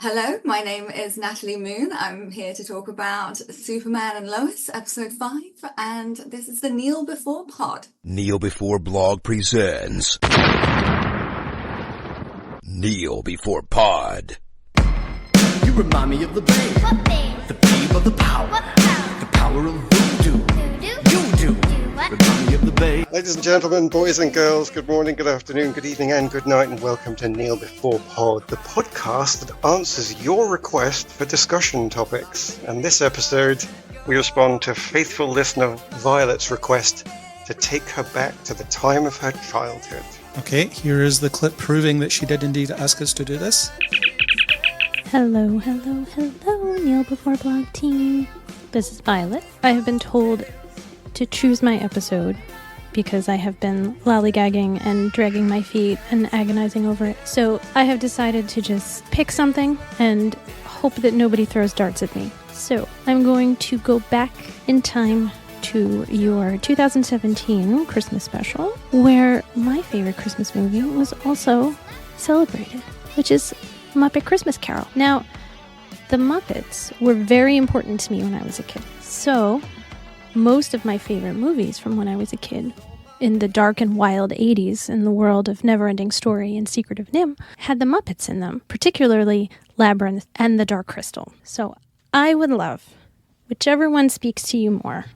Hello, my name is Natalie Moon. I'm here to talk about Superman and Lois, episode 5, and this is the Kneel Before Pod. Kneel Before Blog presents Kneel Before Pod. You remind me of the babe. What babe? The babe of the power. What power? The power of voodoo. Voodoo? You do. What? Remind me of the babe. Ladies and gentlemen, boys and girls, good morning, good afternoon, good evening, and good night, and welcome to Kneel Before Pod, the podcast that answers your request for discussion topics. And this episode, we respond to faithful listener Violet's request to take her back to the time of her childhood. Okay, here is the clip proving that she did indeed ask us to do this. Hello, Kneel Before Blog team. This is Violet. I have been told to choose my episode because I have been lollygagging and dragging my feet and agonizing over it. So I have decided to just pick something and hope that nobody throws darts at me. So I'm going to go back in time to your 2017 Christmas special, where my favorite Christmas movie was also celebrated, which is Muppet Christmas Carol. Now, the Muppets were very important to me when I was a kid. So, most of my favorite movies from when I was a kid, in the dark and wild 80s, in the world of Neverending Story and Secret of Nim, had the Muppets in them, particularly Labyrinth and the Dark Crystal. So, I would love, whichever one speaks to you more,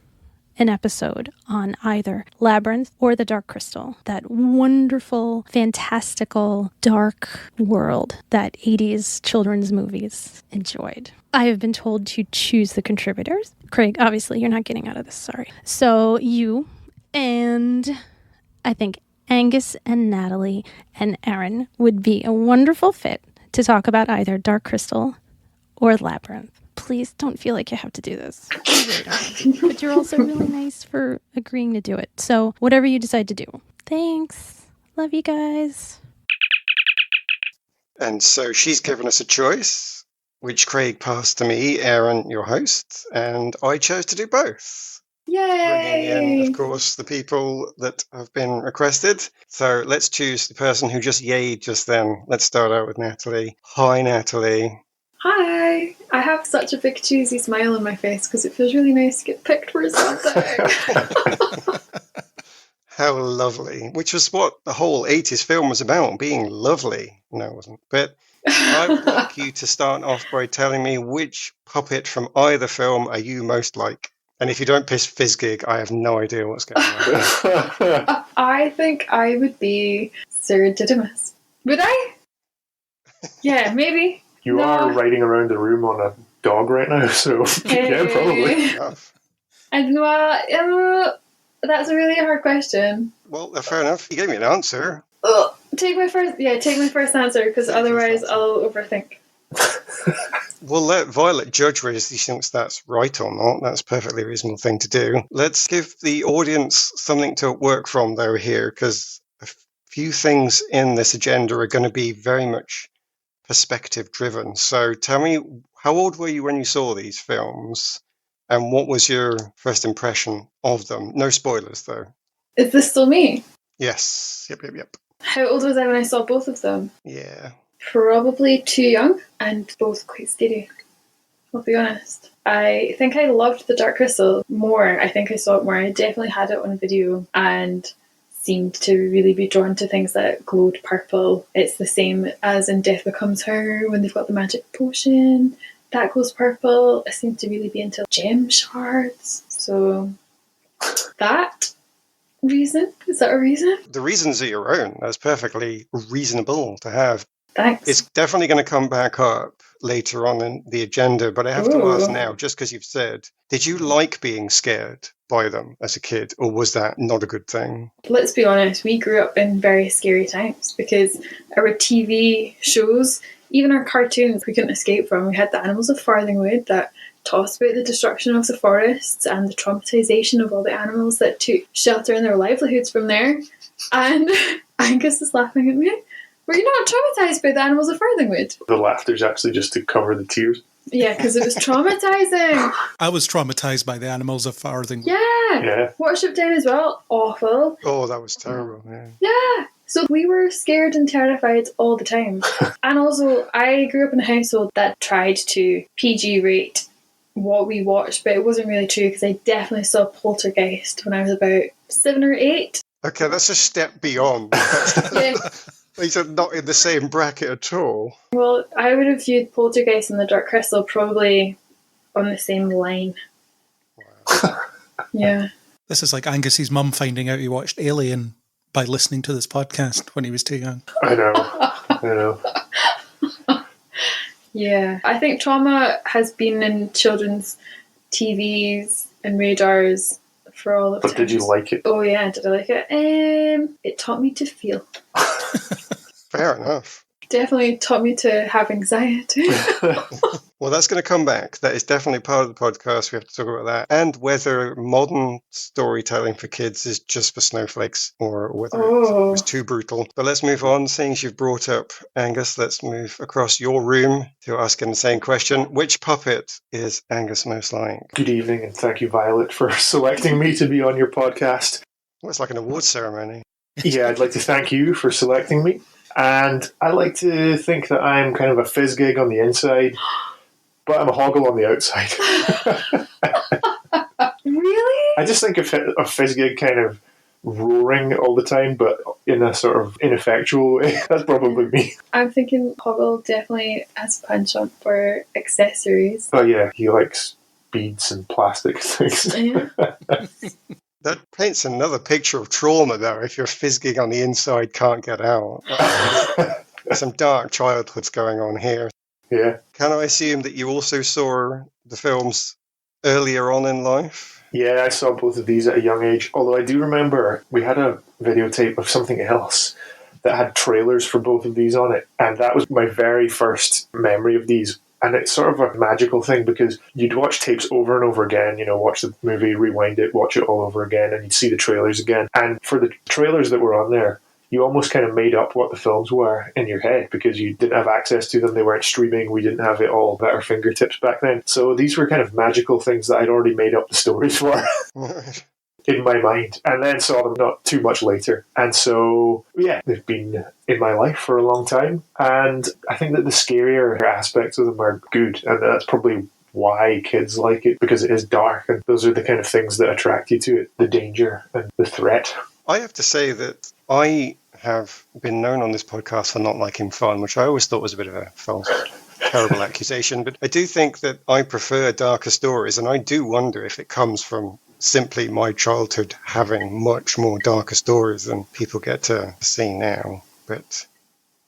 an episode on either Labyrinth or the Dark Crystal, that wonderful, fantastical, dark world that 80s children's movies enjoyed. I have been told to choose the contributors. Craig, obviously, you're not getting out of this, sorry. So you and I think Angus and Natalie and Aaron would be a wonderful fit to talk about either Dark Crystal or Labyrinth. Please don't feel like you have to do this. You really don't have to. But you're also really nice for agreeing to do it. So whatever you decide to do. Thanks. Love you guys. And so she's given us a choice, which Craig passed to me, Aaron, your host, and I chose to do both. Yay! Bringing in, of course, the people that have been requested. So let's choose the person who just yayed just then. Let's start out with Natalie. Hi, Natalie. Hi! I have such a big cheesy smile on my face because it feels really nice to get picked for something. How lovely. Which was what the whole 80s film was about, being lovely. No, it wasn't. But I would like you to start off by telling me which puppet from either film are you most like. And if you don't piss Fizzgig, I have no idea what's going on. I think I would be Sir Didymus. Would I? Yeah, maybe. You No. are riding around the room on a dog right now, so yeah, probably. Enough. I don't know. That's a really hard question. Well, fair enough. You gave me an answer. Take my first answer because otherwise I'll overthink. We'll let Violet judge whether she thinks that's right or not. That's a perfectly reasonable thing to do. Let's give the audience something to work from, though, here, because a few things in this agenda are going to be very much perspective-driven. So tell me, how old were you when you saw these films, and what was your first impression of them? No spoilers, though. Is this still me? Yes. Yep. How old was I when I saw both of them? Yeah. Probably too young and both quite scary. I'll be honest. I think I loved the Dark Crystal more. I think I saw it more. I definitely had it on video and seemed to really be drawn to things that glowed purple. It's the same as in Death Becomes Her when they've got the magic potion. That glows purple. I seem to really be into gem shards. So that reason? Is that a reason? The reasons are your own. That's perfectly reasonable to have. Thanks. It's definitely going to come back up later on in the agenda, but I have to ask now, just because you've said, did you like being scared by them as a kid, or was that not a good thing? Let's be honest, we grew up in very scary times because our TV shows, even our cartoons, we couldn't escape from. We had the Animals of Farthingwood that taught us about the destruction of the forests and the traumatization of all the animals that took shelter in their livelihoods from there. And Angus is laughing at me. Were you not traumatized by the Animals of Farthingwood? The laughter's actually just to cover the tears. Yeah, because it was traumatizing. I was traumatized by the Animals of Farthing. Yeah. Yeah. Watership Down as well. Awful. Oh, that was terrible. Yeah. Yeah. So we were scared and terrified all the time. And also, I grew up in a household that tried to PG rate what we watched, but it wasn't really true because I definitely saw Poltergeist when I was about 7 or 8. Okay, that's a step beyond. Yeah. These are not in the same bracket at all. Well, I would have viewed Poltergeist and the Dark Crystal probably on the same line. Wow. Yeah. This is like Angus's mum finding out he watched Alien by listening to this podcast when he was too young. I know. Yeah. I think trauma has been in children's TVs and radars for all of time. But did you like it? Oh yeah, did I like it? It taught me to feel. Fair enough. Definitely taught me to have anxiety. Well, that's going to come back. That is definitely part of the podcast. We have to talk about that. And whether modern storytelling for kids is just for snowflakes or whether it was too brutal. But let's move on. Seeing as you've brought up Angus, let's move across your room to ask him the same question. Which puppet is Angus most like? Good evening, and thank you, Violet, for selecting me to be on your podcast. Well, it's like an award ceremony. Yeah, I'd like to thank you for selecting me. And I like to think that I'm kind of a fizz gig on the inside, but I'm a hoggle on the outside. Really? I just think of a fizz gig kind of roaring all the time, but in a sort of ineffectual way. That's probably me. I'm thinking Hoggle definitely has a penchant for accessories. Oh yeah, he likes beads and plastic things. Yeah. That paints another picture of trauma, though, if you're fizzing on the inside, can't get out. There's some dark childhoods going on here. Yeah. Can I assume that you also saw the films earlier on in life? Yeah, I saw both of these at a young age, although I do remember we had a videotape of something else that had trailers for both of these on it, and that was my very first memory of these. And it's sort of a magical thing because you'd watch tapes over and over again, watch the movie, rewind it, watch it all over again, and you'd see the trailers again. And for the trailers that were on there, you almost kind of made up what the films were in your head because you didn't have access to them. They weren't streaming. We didn't have it all at our fingertips back then. So these were kind of magical things that I'd already made up the stories for. In my mind, and then saw them not too much later. And so, yeah, they've been in my life for a long time. And I think that the scarier aspects of them are good. And that's probably why kids like it, because it is dark. And those are the kind of things that attract you to it, the danger and the threat. I have to say that I have been known on this podcast for not liking fun, which I always thought was a bit of a false, terrible accusation. But I do think that I prefer darker stories. And I do wonder if it comes from simply my childhood having much more darker stories than people get to see now. But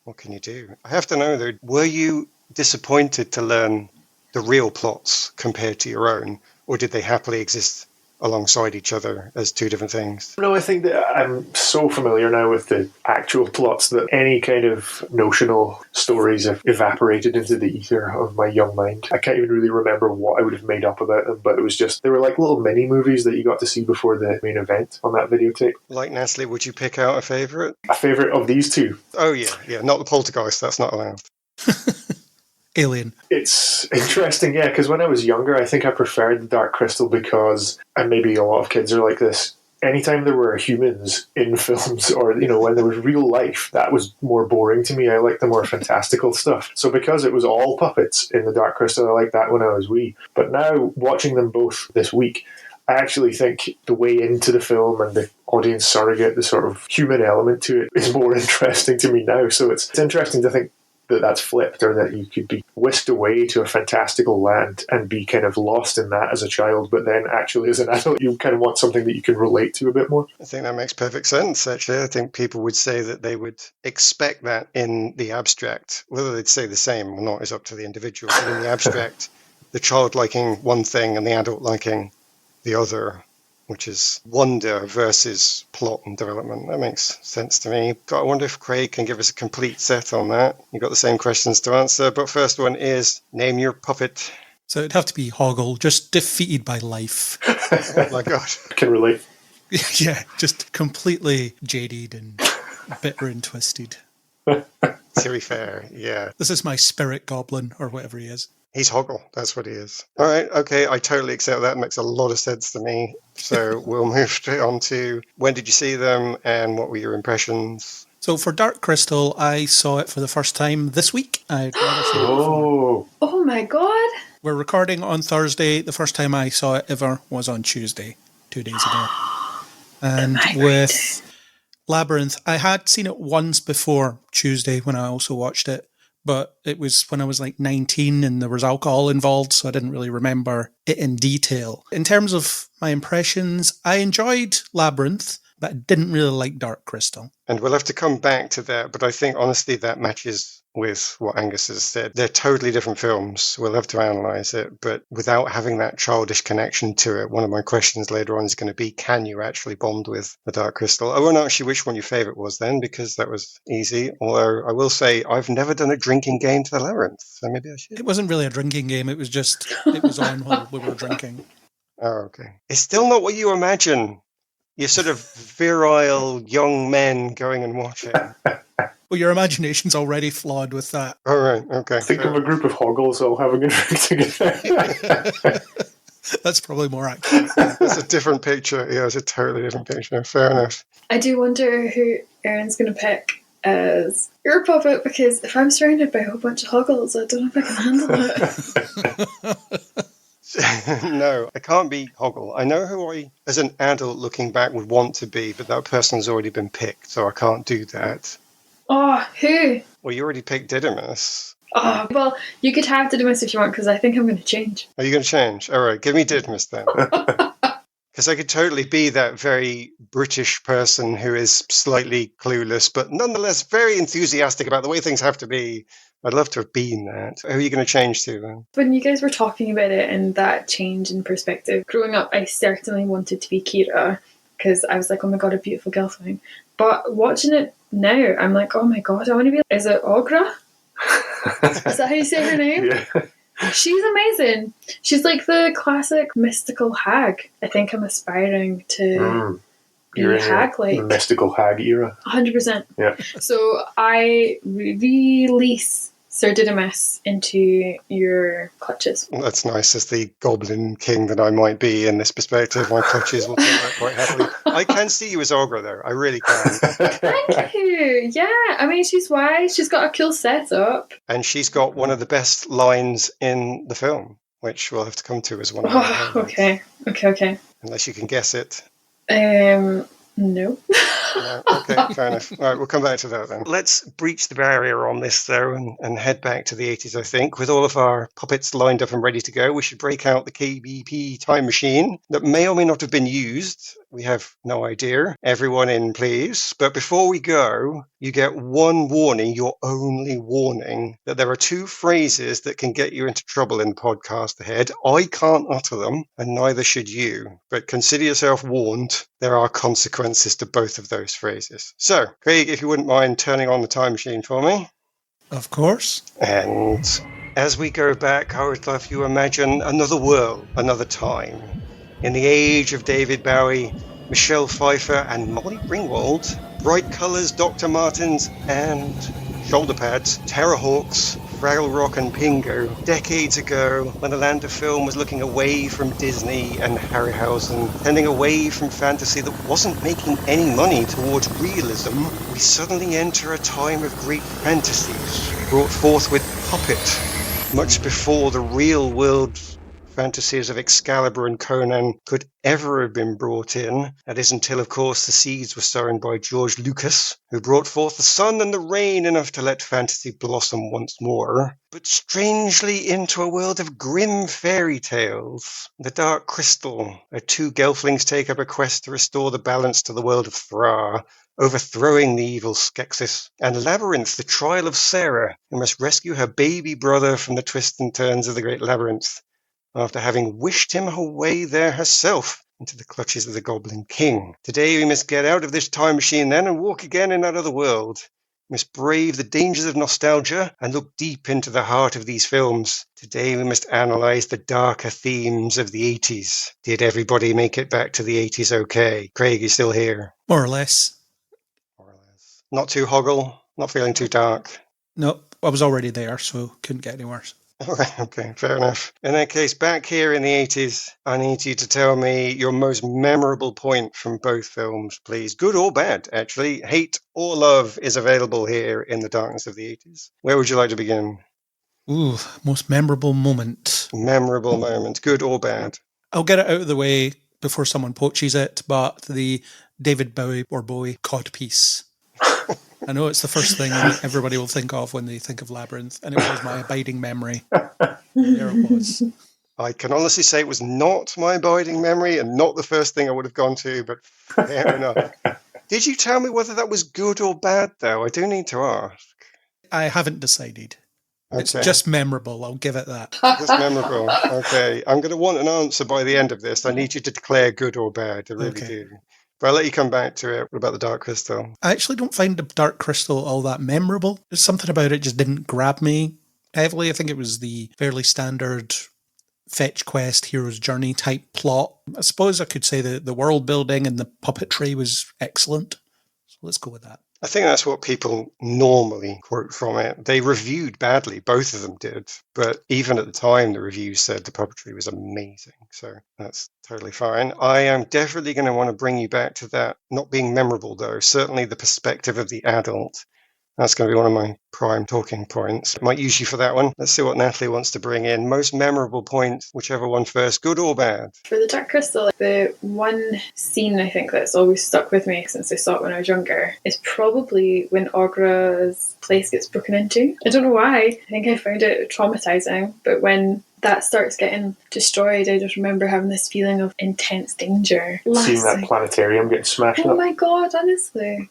what can you do? I have to know, though, were you disappointed to learn the real plots compared to your own, or did they happily exist alongside each other as two different things? No, I think that I'm so familiar now with the actual plots that any kind of notional stories have evaporated into the ether of my young mind. I can't even really remember what I would have made up about them, but it was just, they were like little mini movies that you got to see before the main event on that videotape. Like Natalie, would you pick out a favourite? A favourite of these two? Oh yeah, not the Poltergeist, that's not allowed. Alien. It's interesting, yeah, because when I was younger, I think I preferred the Dark Crystal because, and maybe a lot of kids are like this, anytime there were humans in films or, when there was real life, that was more boring to me. I liked the more fantastical stuff. So because it was all puppets in the Dark Crystal, I liked that when I was wee. But now, watching them both this week, I actually think the way into the film and the audience surrogate, the sort of human element to it, is more interesting to me now. So it's interesting to think that that's flipped, or that you could be whisked away to a fantastical land and be kind of lost in that as a child, but then actually as an adult you kind of want something that you can relate to a bit more. I think that makes perfect sense, actually. I think people would say that they would expect that in the abstract. Whether they'd say the same or not is up to the individual, but in the abstract, the child liking one thing and the adult liking the other, which is wonder versus plot and development. That makes sense to me. But I wonder if Craig can give us a complete set on that. You've got the same questions to answer, but first one is, name your puppet. So it'd have to be Hoggle, just defeated by life. Oh my God. I can relate. Yeah, just completely jaded and bitter and twisted. To be fair, yeah. This is my spirit goblin, or whatever he is. He's Hoggle, that's what he is. All right, okay, I totally accept that. It makes a lot of sense to me. So we'll move straight on to, when did you see them and what were your impressions? So for Dark Crystal, I saw it for the first time this week. I'd never seen it before. Oh my god. We're recording on Thursday. The first time I saw it ever was on Tuesday, 2 days ago. And with Labyrinth, I had seen it once before Tuesday when I also watched it, but it was when I was like 19 and there was alcohol involved, so I didn't really remember it in detail. In terms of my impressions, I enjoyed Labyrinth, but I didn't really like Dark Crystal. And we'll have to come back to that, but I think honestly that matches with what Angus has said. They're totally different films. We'll have to analyse it, but without having that childish connection to it, one of my questions later on is going to be, can you actually bond with the Dark Crystal? I won't ask you which one your favourite was then, because that was easy, although I will say I've never done a drinking game to the Labyrinth, so maybe I should. It wasn't really a drinking game, it was just, it was on while we were drinking. Oh, okay. It's still not what you imagine. You're sort of virile young men going and watching. Well, your imagination's already flawed with that. All right, okay. Think of a group of hoggles all having a drink together. That's probably more accurate. It's a different picture. Yeah, it's a totally different picture. Fair enough. I do wonder who Aaron's going to pick as your puppet, because if I'm surrounded by a whole bunch of hoggles, I don't know if I can handle it. No, I can't be Hoggle. I know who I, as an adult looking back, would want to be, but that person's already been picked, so I can't do that. Oh, who? Well, you already picked Didymus. Oh, well, you could have Didymus if you want, because I think I'm going to change. Are you going to change? All right, give me Didymus then. Because I could totally be that very British person who is slightly clueless, but nonetheless very enthusiastic about the way things have to be. I'd love to have been that. Who are you going to change to then? When you guys were talking about it and that change in perspective, growing up, I certainly wanted to be Kira, because I was like, oh my god, a beautiful girl thing. But watching it now, I'm like, oh my god, I want to be. Is it Ogra? Is that how you say her name? Yeah. She's amazing. She's like the classic mystical hag. I think I'm aspiring to be You're in hag-like. your mystical hag era. 100%. Yeah. So I release Sir Didymus into your clutches. That's nice. As the Goblin King that I might be in this perspective, my clutches will take that quite happily. I can see you as Ogra, though. I really can. Thank you. Yeah, I mean, she's wise. She's got a cool setup. And she's got one of the best lines in the film, which we'll have to come to as one of the highlights. Okay. Unless you can guess it. No. No, okay, fair enough. All right, we'll come back to that then. Let's breach the barrier on this, though, and head back to the 80s, I think. With all of our puppets lined up and ready to go, we should break out the KBP time machine that may or may not have been used. We have no idea. Everyone in, please. But before we go, you get one warning, your only warning, that there are two phrases that can get you into trouble in the podcast ahead. I can't utter them, and neither should you. But consider yourself warned. There are consequences to both of those phrases. So, Craig, if you wouldn't mind turning on the time machine for me. Of course. And as we go back, I would love you to imagine another world, another time. In the age of David Bowie, Michelle Pfeiffer and Molly Ringwald, bright colours, Dr. Martens and shoulder pads, Terrorhawks, Fraggle Rock and Pingo, decades ago, when the land of film was looking away from Disney and Harryhausen, tending away from fantasy that wasn't making any money towards realism, we suddenly enter a time of great fantasies, brought forth with puppet, much before the real world fantasies of Excalibur and Conan could ever have been brought in. That is until, of course, the seeds were sown by George Lucas, who brought forth the sun and the rain enough to let fantasy blossom once more. But strangely into a world of grim fairy tales. The Dark Crystal, where two gelflings take up a quest to restore the balance to the world of Thra, overthrowing the evil Skeksis, and Labyrinth, the trial of Sarah, who must rescue her baby brother from the twists and turns of the great labyrinth, after having wished him away there herself into the clutches of the Goblin King. Today we must get out of this time machine then and walk again in that other world. We must brave the dangers of nostalgia and look deep into the heart of these films. Today we must analyse the darker themes of the 80s. Did everybody make it back to the 80s okay? Craig, you still here? More or less. More or less. Not too hoggle, not feeling too dark. No, I was already there, so couldn't get any worse. All right, okay, fair enough. In that case, back here in the 80s, I need you to tell me your most memorable point from both films, please. Good or bad, actually. Hate or love is available here in the darkness of the 80s. Where would you like to begin? Ooh, most memorable moment. Memorable moment, good or bad? I'll get it out of the way before someone poaches it, but the David Bowie or Bowie codpiece. I know it's the first thing everybody will think of when they think of Labyrinth, and it was my abiding memory. There it was. I can honestly say it was not my abiding memory and not the first thing I would have gone to, but fair enough. Did you tell me whether that was good or bad, though? I do need to ask. I haven't decided. Okay. It's just memorable, I'll give it that. Just memorable. Okay. I'm going to want an answer by the end of this. I need you to declare good or bad. I really do. But I'll let you come back to it. What about the Dark Crystal? I actually don't find the Dark Crystal all that memorable. There's something about it just didn't grab me heavily. I think it was the fairly standard fetch quest, hero's journey type plot. I suppose I could say the world building and the puppetry was excellent. So let's go with that. I think that's what people normally quote from it. They reviewed badly, both of them did. But even at the time, the reviews said the puppetry was amazing. So that's totally fine. I am definitely going to want to bring you back to that not being memorable, though. Certainly the perspective of the adult. That's going to be one of my prime talking points. Might use you for that one. Let's see what Natalie wants to bring in. Most memorable point, whichever one first, good or bad? For the Dark Crystal, the one scene I think that's always stuck with me since I saw it when I was younger is probably when Aughra's place gets broken into. I don't know why. I think I found it traumatizing, but when that starts getting destroyed, I just remember having this feeling of intense danger. Seeing that planetarium getting smashed up. Oh my god, honestly.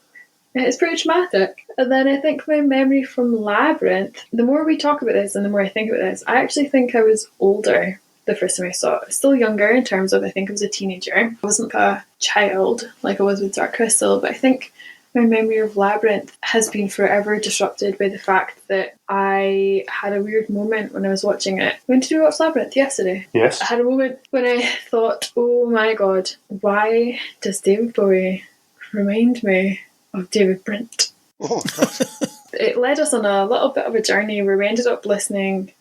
It's pretty traumatic. And then I think my memory from Labyrinth, the more we talk about this and the more I think about this, I actually think I was older the first time I saw it. Still younger in terms of I think I was a teenager. I wasn't a child like I was with Dark Crystal, but I think my memory of Labyrinth has been forever disrupted by the fact that I had a weird moment when I was watching it. When did we watch Labyrinth? Yesterday. Yes. I had a moment when I thought, oh my god, why does David Bowie remind me of David Brent? Oh, It led us on a little bit of a journey where we ended up listening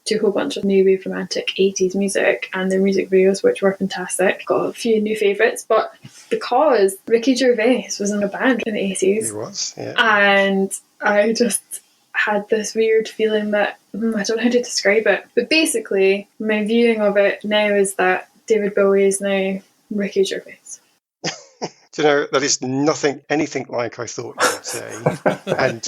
to a whole bunch of new wave romantic 80s music and their music videos, which were fantastic. Got a few new favourites, but because Ricky Gervais was in a band in the 80s. He was, yeah. And I just had this weird feeling that, I don't know how to describe it, but basically my viewing of it now is that David Bowie is now Ricky Gervais. Do you know, that is anything like I thought you would say, and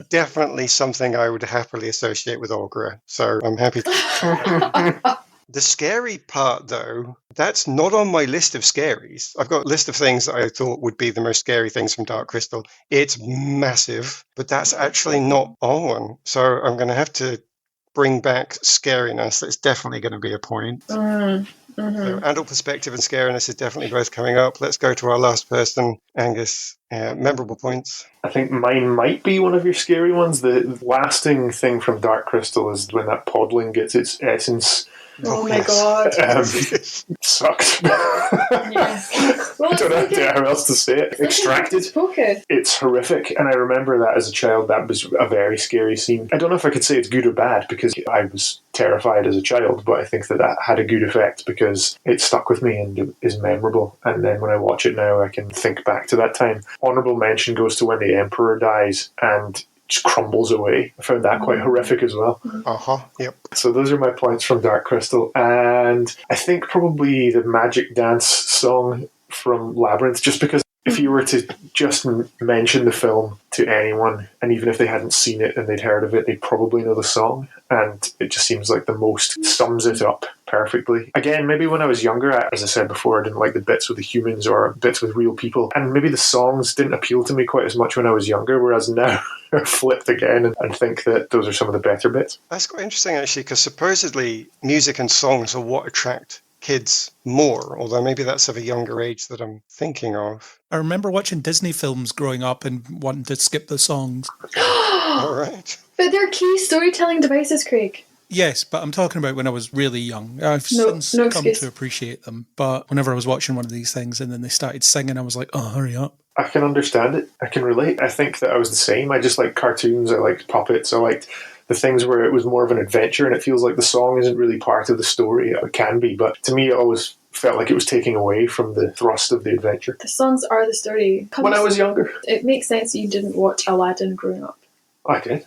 definitely something I would happily associate with Aughra. So I'm happy to. The scary part, though, that's not on my list of scaries. I've got a list of things that I thought would be the most scary things from Dark Crystal. It's massive, but that's actually not on one. So I'm going to have to bring back scariness. That's definitely going to be a point. So adult perspective and scariness is definitely both coming up. Let's go to our last person, Angus. Memorable points. I think mine might be one of your scary ones. The lasting thing from Dark Crystal is when that podling gets its essence. Oh my god. Sucked. Yes. Well, I don't know how else to say it. Extracted. It's horrific, and I remember that as a child. That was a very scary scene. I don't know if I could say it's good or bad because I was terrified as a child, but I think that had a good effect because it stuck with me and it is memorable. And then when I watch it now, I can think back to that time. Honourable mention goes to when the Emperor dies and just crumbles away. I found that quite horrific as well. Yep. So those are my points from Dark Crystal. And I think probably the Magic Dance song from Labyrinth, just because if you were to just mention the film to anyone, and even if they hadn't seen it and they'd heard of it, they'd probably know the song. And it just seems like the most sums it up perfectly. Again, maybe when I was younger, as I said before, I didn't like the bits with the humans or bits with real people. And maybe the songs didn't appeal to me quite as much when I was younger, whereas now I've flipped again and think that those are some of the better bits. That's quite interesting, actually, because supposedly music and songs are what attract kids more, although maybe that's of a younger age that I'm thinking of. I remember watching Disney films growing up and wanting to skip the songs. All right. But they're key storytelling devices, Craig. Yes, but I'm talking about when I was really young. I've since come to appreciate them. But whenever I was watching one of these things and then they started singing, I was like, oh, hurry up. I can understand it. I can relate. I think that I was the same. I just liked cartoons. I liked puppets. I liked the things where it was more of an adventure, and it feels like the song isn't really part of the story. It can be, but to me, it always felt like it was taking away from the thrust of the adventure. The songs are the story. When I was younger, It makes sense that you didn't watch Aladdin growing up. I did.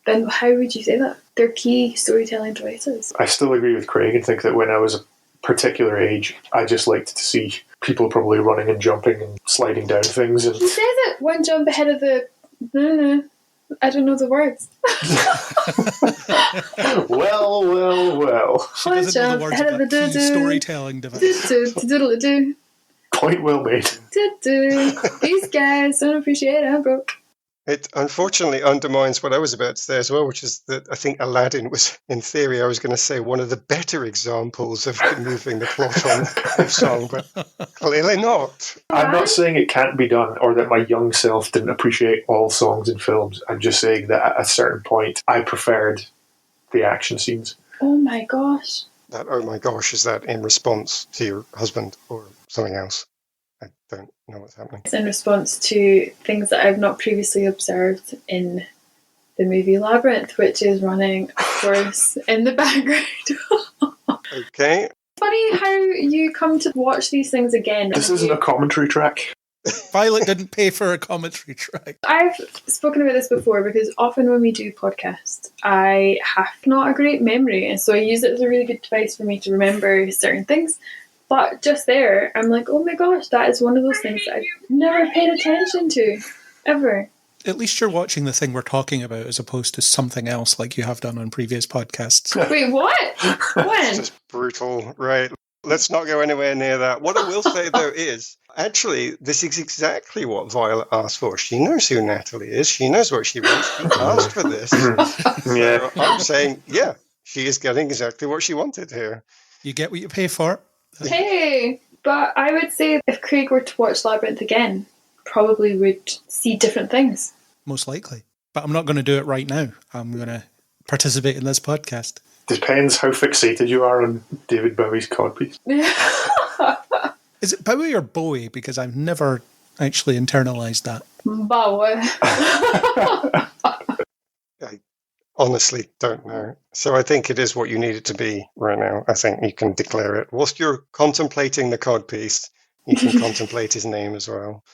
Then how would you say that? They're key storytelling devices. I still agree with Craig and think that when I was a particular age, I just liked to see people probably running and jumping and sliding down things. And He says it one jump ahead of the... I don't know the words. well. She doesn't know the words of that key storytelling device. Do. Point well made. These guys don't appreciate it. I'm broke. It unfortunately undermines what I was about to say as well, which is that I think Aladdin was, in theory, I was going to say one of the better examples of moving the plot on of song, but clearly not. I'm not saying it can't be done or that my young self didn't appreciate all songs in films. I'm just saying that at a certain point, I preferred the action scenes. Oh my gosh. That, oh my gosh, is that in response to your husband or something else? I don't know what's happening. It's in response to things that I've not previously observed in the movie Labyrinth, which is running, of course, in the background. Okay. Funny how you come to watch these things again. This isn't a commentary track. Violet didn't pay for a commentary track. I've spoken about this before because often when we do podcasts, I have not a great memory, and so I use it as a really good device for me to remember certain things. But just there, I'm like, oh my gosh, that is one of those things that I've never paid attention to, ever. At least you're watching the thing we're talking about as opposed to something else like you have done on previous podcasts. Wait, what? When? It's just brutal. Right. Let's not go anywhere near that. What I will say, though, is actually, this is exactly what Violet asked for. She knows who Natalie is. She knows what she wants. She asked for this. Yeah. So I'm saying, yeah, she is getting exactly what she wanted here. You get what you pay for. Hey, but I would say if Craig were to watch Labyrinth again, probably would see different things. Most likely. But I'm not going to do it right now. I'm going to participate in this podcast. Depends how fixated you are on David Bowie's codpiece. Is it Bowie or Bowie? Because I've never actually internalized that. Bowie. I honestly don't know. So I think it is what you need it to be right now. I think you can declare it. Whilst you're contemplating the codpiece, you can contemplate his name as well.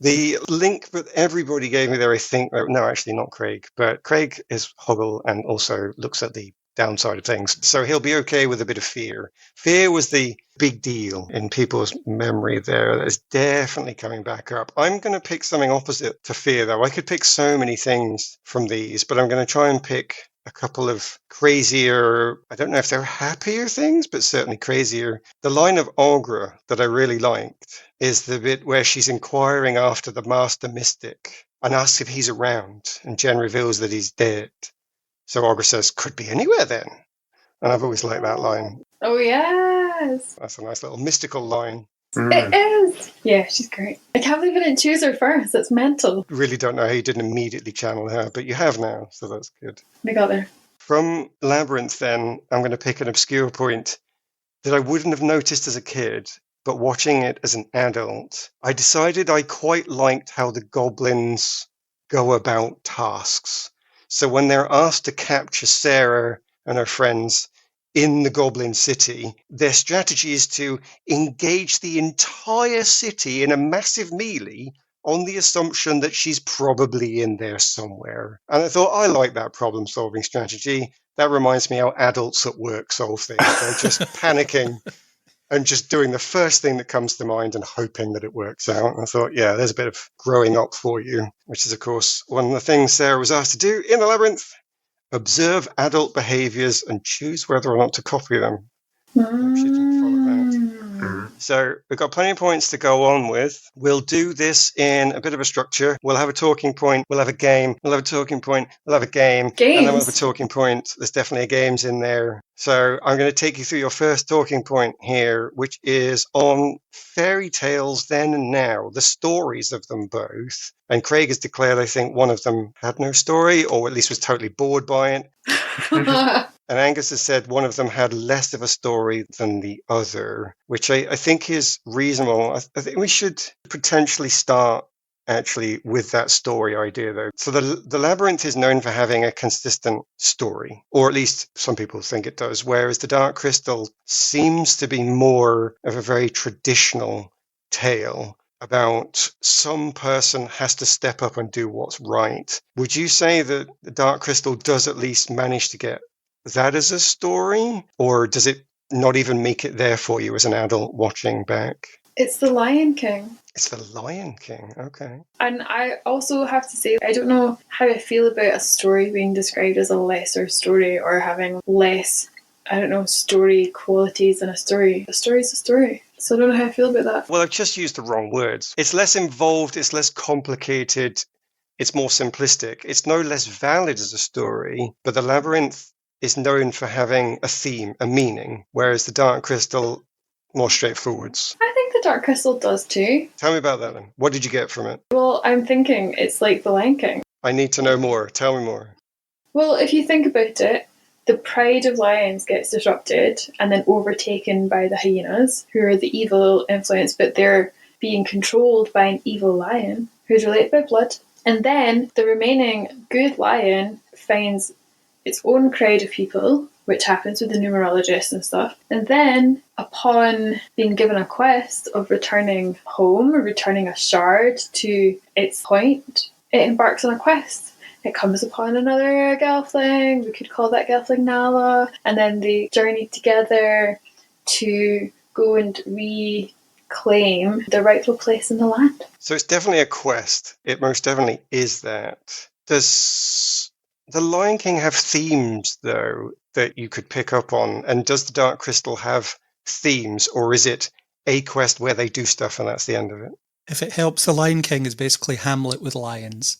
The link that everybody gave me there, I think, no, actually not Craig, but Craig is Hoggle and also looks at the downside of things. So he'll be okay with a bit of fear. Fear was the big deal in people's memory there. That is definitely coming back up. I'm going to pick something opposite to fear, though. I could pick so many things from these, but I'm going to try and pick a couple of crazier, I don't know if they're happier things, but certainly crazier. The line of Aughra that I really liked is the bit where she's inquiring after the master mystic and asks if he's around, and Jen reveals that he's dead. So Aughra says, could be anywhere then. And I've always liked that line. Oh, yes. That's a nice little mystical line. It is. Yeah, she's great. I can't believe I didn't choose her first. That's mental. Really don't know how you didn't immediately channel her, but you have now, so that's good. We got there. From Labyrinth, then, I'm going to pick an obscure point that I wouldn't have noticed as a kid, but watching it as an adult, I decided I quite liked how the goblins go about tasks. So when they're asked to capture Sarah and her friends in the Goblin City, their strategy is to engage the entire city in a massive melee on the assumption that she's probably in there somewhere. And I thought, I like that problem-solving strategy. That reminds me how adults at work solve things. They're just panicking and just doing the first thing that comes to mind and hoping that it works out. And I thought, yeah, there's a bit of growing up for you, which is, of course, one of the things Sarah was asked to do in the Labyrinth. Observe adult behaviours and choose whether or not to copy them. She didn't follow that. So we've got plenty of points to go on with. We'll do this in a bit of a structure. We'll have a talking point. We'll have a game. We'll have a talking point. We'll have a game. Games? And then we'll have a talking point. There's definitely a games in there. So I'm going to take you through your first talking point here, which is on fairy tales then and now, the stories of them both. And Craig has declared, I think, one of them had no story, or at least was totally bored by it. And Angus has said one of them had less of a story than the other, which I think is reasonable. I think we should potentially start actually with that story idea, though. So the Labyrinth is known for having a consistent story, or at least some people think it does, whereas the Dark Crystal seems to be more of a very traditional tale about some person has to step up and do what's right. Would you say that the Dark Crystal does at least manage to get that as a story, or does it not even make it there for you as an adult watching back? It's The Lion King. It's The Lion King, okay. And I also have to say, I don't know how I feel about a story being described as a lesser story or having less, I don't know, story qualities in a story. A story's a story. So I don't know how I feel about that. Well, I've just used the wrong words. It's less involved, it's less complicated, it's more simplistic. It's no less valid as a story, but the Labyrinth is known for having a theme, a meaning, whereas the Dark Crystal, more straightforwards. I think the Dark Crystal does too. Tell me about that then. What did you get from it? Well, I'm thinking it's like The Lion King. I need to know more. Tell me more. Well, if you think about it, the pride of lions gets disrupted and then overtaken by the hyenas, who are the evil influence, but they're being controlled by an evil lion who's related by blood. And then the remaining good lion finds its own crowd of people, which happens with the numerologist and stuff. And then, upon being given a quest of returning home or returning a shard to its point, it embarks on a quest. It comes upon another gelfling, we could call that gelfling Nala, and then they journey together to go and reclaim their rightful place in the land. So it's definitely a quest. It most definitely is that. Does the Lion King have themes, though, that you could pick up on? And does the Dark Crystal have themes, or is it a quest where they do stuff and that's the end of it? If it helps, the Lion King is basically Hamlet with lions.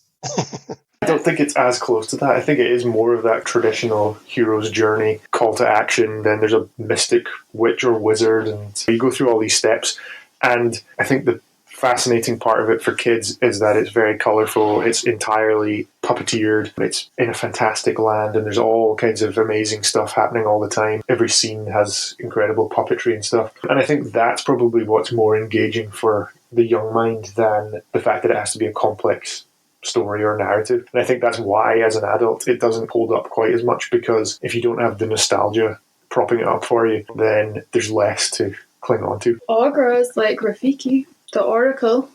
I don't think it's as close to that. I think it is more of that traditional hero's journey, call to action. Then there's a mystic witch or wizard, and you go through all these steps. And I think the fascinating part of it for kids is that it's very colourful. It's entirely puppeteered. It's in a fantastic land, and there's all kinds of amazing stuff happening all the time. Every scene has incredible puppetry and stuff. And I think that's probably what's more engaging for the young mind than the fact that it has to be a complex story or narrative. And I think that's why, as an adult, it doesn't hold up quite as much, because if you don't have the nostalgia propping it up for you, then there's less to cling on to. Ogra is like Rafiki, the oracle.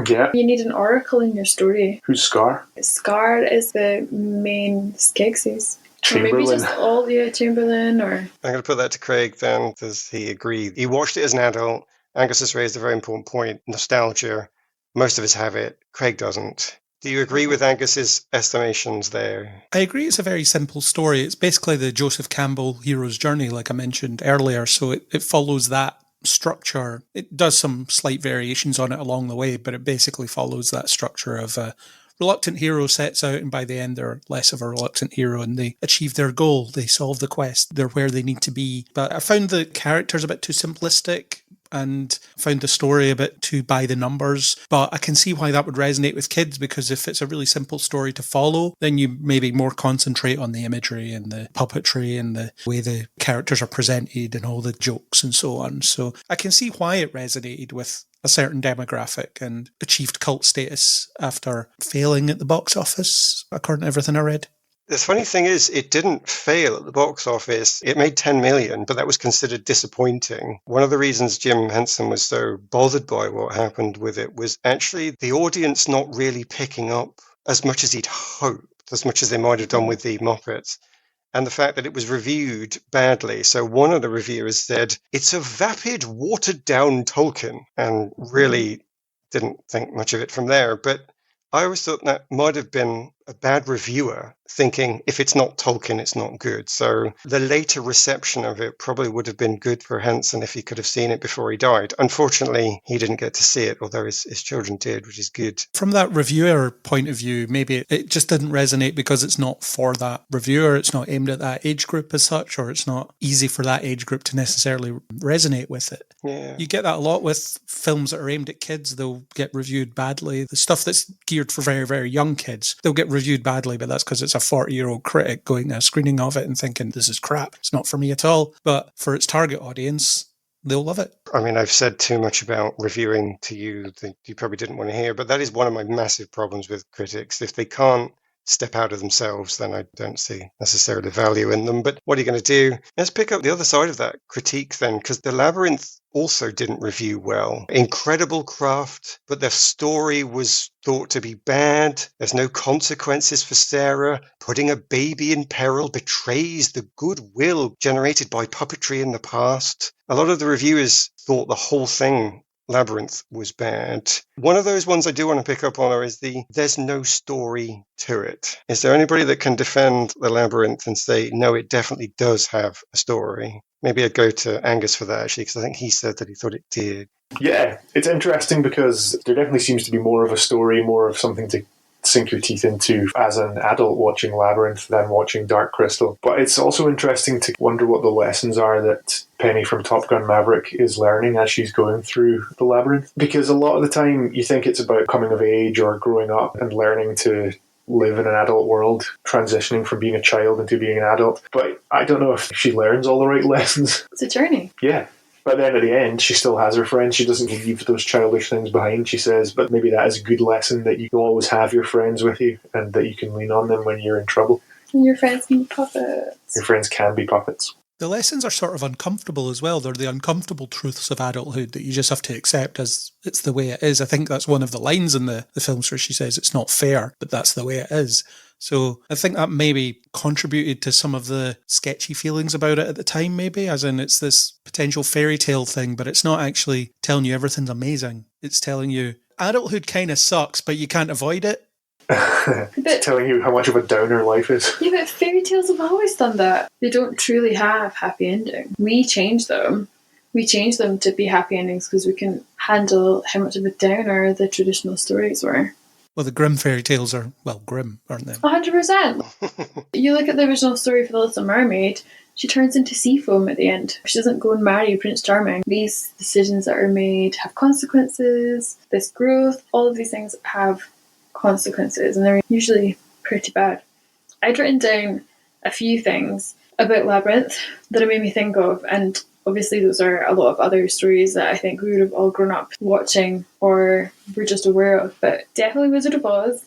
Yeah. You need an oracle in your story. Who's Scar? Scar is the main Skeksis. Or maybe Chamberlain. just all the Chamberlain, or... I'm going to put that to Craig then. Does he agree? He watched it as an adult. Angus has raised a very important point. Nostalgia. Most of us have it. Craig doesn't. Do you agree with Angus's estimations there? I agree, it's a very simple story. It's basically the Joseph Campbell hero's journey, like I mentioned earlier, so it follows that structure. It does some slight variations on it along the way, but it basically follows that structure of a reluctant hero sets out, and by the end they're less of a reluctant hero and they achieve their goal. They solve the quest. They're where they need to be. But I found the characters a bit too simplistic and found the story a bit too by the numbers. But I can see why that would resonate with kids, because if it's a really simple story to follow, then you maybe more concentrate on the imagery and the puppetry and the way the characters are presented and all the jokes and so on. So I can see why it resonated with a certain demographic and achieved cult status after failing at the box office, according to everything I read. The funny thing is, it didn't fail at the box office. It made 10 million, but that was considered disappointing. One of the reasons Jim Henson was so bothered by what happened with it was actually the audience not really picking up as much as he'd hoped, as much as they might have done with the Muppets. And the fact that it was reviewed badly. So one of the reviewers said, it's a vapid, watered-down Tolkien, and really didn't think much of it from there. But I always thought that might have been a bad reviewer thinking if it's not Tolkien, it's not good. So the later reception of it probably would have been good for Henson if he could have seen it before he died. Unfortunately, he didn't get to see it, although his children did, which is good. From that reviewer point of view, maybe it just didn't resonate because it's not for that reviewer. It's not aimed at that age group as such, or it's not easy for that age group to necessarily resonate with it. Yeah. You get that a lot with films that are aimed at kids. They'll get reviewed badly. The stuff that's geared for very, very young kids, they'll get reviewed badly, but that's because it's a 40-year-old critic going to a screening of it and thinking, this is crap. It's not for me at all. But for its target audience, they'll love it. I mean, I've said too much about reviewing to you that you probably didn't want to hear, but that is one of my massive problems with critics. If they can't step out of themselves, then I don't see necessarily value in them. But what are you going to do? Let's pick up the other side of that critique then, because The Labyrinth also didn't review well. Incredible craft, but the story was thought to be bad. There's no consequences for Sarah. Putting a baby in peril betrays the goodwill generated by puppetry in the past. A lot of the reviewers thought the whole thing, Labyrinth, was bad. One of those ones I do want to pick up on is there's no story to it. Is there anybody that can defend The Labyrinth and say, no, it definitely does have a story? Maybe I'd go to Angus for that, actually, because I think he said that he thought it did. Yeah, it's interesting because there definitely seems to be more of a story, more of something to sink your teeth into as an adult watching Labyrinth than watching Dark Crystal. But it's also interesting to wonder what the lessons are that Penny from Top Gun Maverick is learning as she's going through the Labyrinth. Because a lot of the time you think it's about coming of age or growing up and learning to live in an adult world, transitioning from being a child into being an adult. But I don't know if she learns all the right lessons. It's a journey. Yeah. But then at the end, she still has her friends. She doesn't leave those childish things behind, she says. But maybe that is a good lesson, that you always have your friends with you and that you can lean on them when you're in trouble. And your friends can be puppets. Your friends can be puppets. The lessons are sort of uncomfortable as well. They're the uncomfortable truths of adulthood that you just have to accept as it's the way it is. I think that's one of the lines in the films where she says it's not fair, but that's the way it is. So I think that maybe contributed to some of the sketchy feelings about it at the time, maybe, as in it's this potential fairy tale thing, but it's not actually telling you everything's amazing. It's telling you adulthood kind of sucks, but you can't avoid it. It's telling you how much of a downer life is. Yeah, but fairy tales have always done that. They don't truly have happy endings. We change them. We change them to be happy endings because we can handle how much of a downer the traditional stories were. Well, the Grimm fairy tales are, well, grim, aren't they? 100%. You look at the original story for The Little Mermaid, she turns into sea foam at the end. She doesn't go and marry Prince Charming. These decisions that are made have consequences. This growth, all of these things have consequences, and they're usually pretty bad. I'd written down a few things about Labyrinth that it made me think of, and obviously those are a lot of other stories that I think we would have all grown up watching or were just aware of, but definitely Wizard of Oz,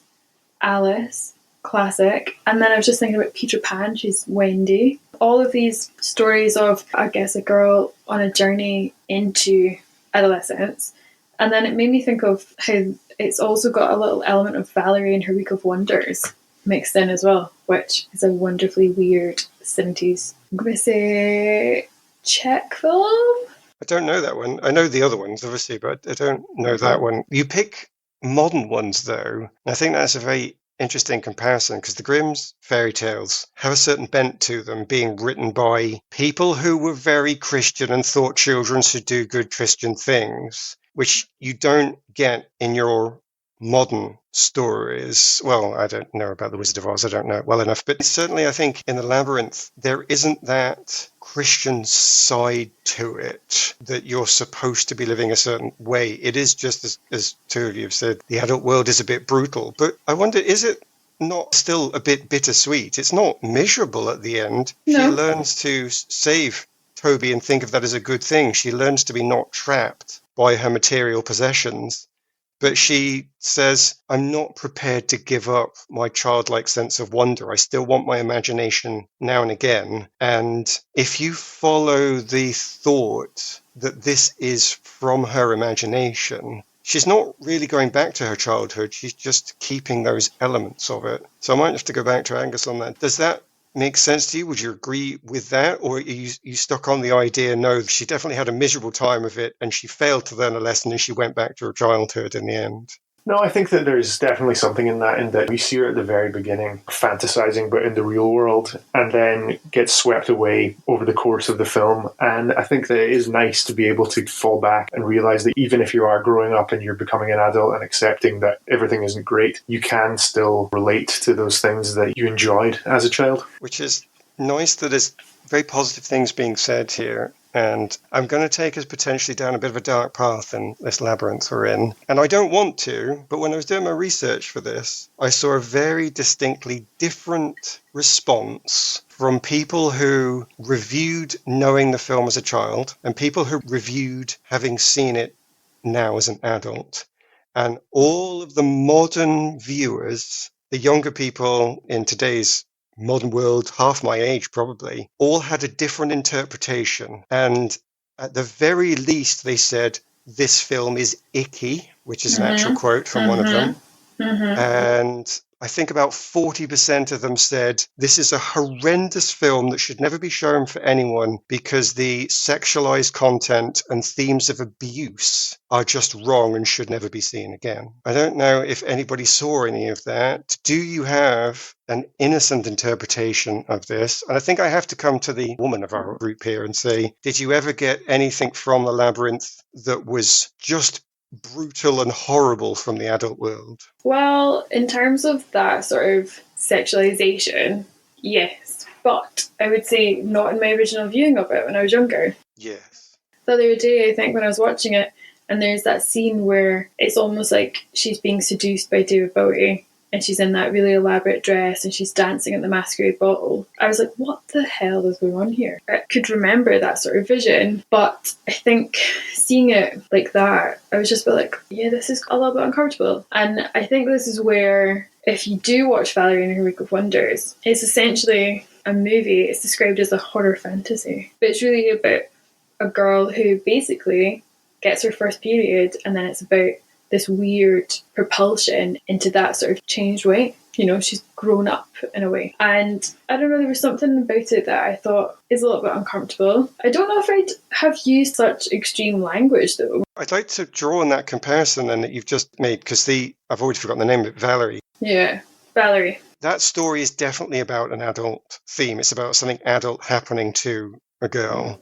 Alice, classic, and then I was just thinking about Peter Pan, she's Wendy. All of these stories of, I guess, a girl on a journey into adolescence, and then it made me think of how it's also got a little element of Valerie and her Week of Wonders mixed in as well, which is a wonderfully weird 70s. I'm going to say Czech film? I don't know that one. I know the other ones, obviously, but I don't know that one. You pick modern ones, though, and I think that's a very interesting comparison because the Grimm's fairy tales have a certain bent to them, being written by people who were very Christian and thought children should do good Christian things, which you don't get in your modern stories. Well, I don't know about the Wizard of Oz, I don't know it well enough, but certainly I think in the Labyrinth there isn't that Christian side to it, that you're supposed to be living a certain way. It is just, as two of you have said, the adult world is a bit brutal, but I wonder, is it not still a bit bittersweet? It's not miserable at the end. No. She learns to save Toby and think of that as a good thing. She learns to be not trapped by her material possessions. But she says, I'm not prepared to give up my childlike sense of wonder. I still want my imagination now and again. And if you follow the thought that this is from her imagination, she's not really going back to her childhood. She's just keeping those elements of it. So I might have to go back to Angus on that. Does that make sense to you? Would you agree with that? Or are you stuck on the idea, no, she definitely had a miserable time of it and she failed to learn a lesson and she went back to her childhood in the end? No, I think that there's definitely something in that we see her at the very beginning fantasizing but in the real world and then gets swept away over the course of the film. And I think that it is nice to be able to fall back and realize that even if you are growing up and you're becoming an adult and accepting that everything isn't great, you can still relate to those things that you enjoyed as a child. Which is nice that there's very positive things being said here. And I'm going to take us potentially down a bit of a dark path in this Labyrinth we're in. And I don't want to, but when I was doing my research for this, I saw a very distinctly different response from people who reviewed knowing the film as a child and people who reviewed having seen it now as an adult. And all of the modern viewers, the younger people in today's modern world, half my age probably, all had a different interpretation. And at the very least, they said, this film is icky, which is an actual quote from one of them. And I think about 40% of them said, this is a horrendous film that should never be shown for anyone because the sexualized content and themes of abuse are just wrong and should never be seen again. I don't know if anybody saw any of that. Do you have an innocent interpretation of this? And I think I have to come to the woman of our group here and say, did you ever get anything from The Labyrinth that was just brutal and horrible from the adult world? Well, in terms of that sort of sexualization, yes. But I would say not in my original viewing of it when I was younger. Yes. The other day, I think, when I was watching it, and there's that scene where it's almost like she's being seduced by David Bowie, and she's in that really elaborate dress and she's dancing at the Masquerade Ball. I was like, what the hell is going on here? I could remember that sort of vision, but I think seeing it like that, I was just a bit like, yeah, this is a little bit uncomfortable. And I think this is where, if you do watch Valerie and Her Week of Wonders, it's essentially a movie. It's described as a horror fantasy, but it's really about a girl who basically gets her first period, and then it's about this weird propulsion into that sort of changed way. You know, she's grown up in a way. And I don't know, there was something about it that I thought is a little bit uncomfortable. I don't know if I'd have used such extreme language though. I'd like to draw on that comparison then that you've just made, because I've already forgotten the name of it, Valerie. Yeah, Valerie. That story is definitely about an adult theme. It's about something adult happening to a girl.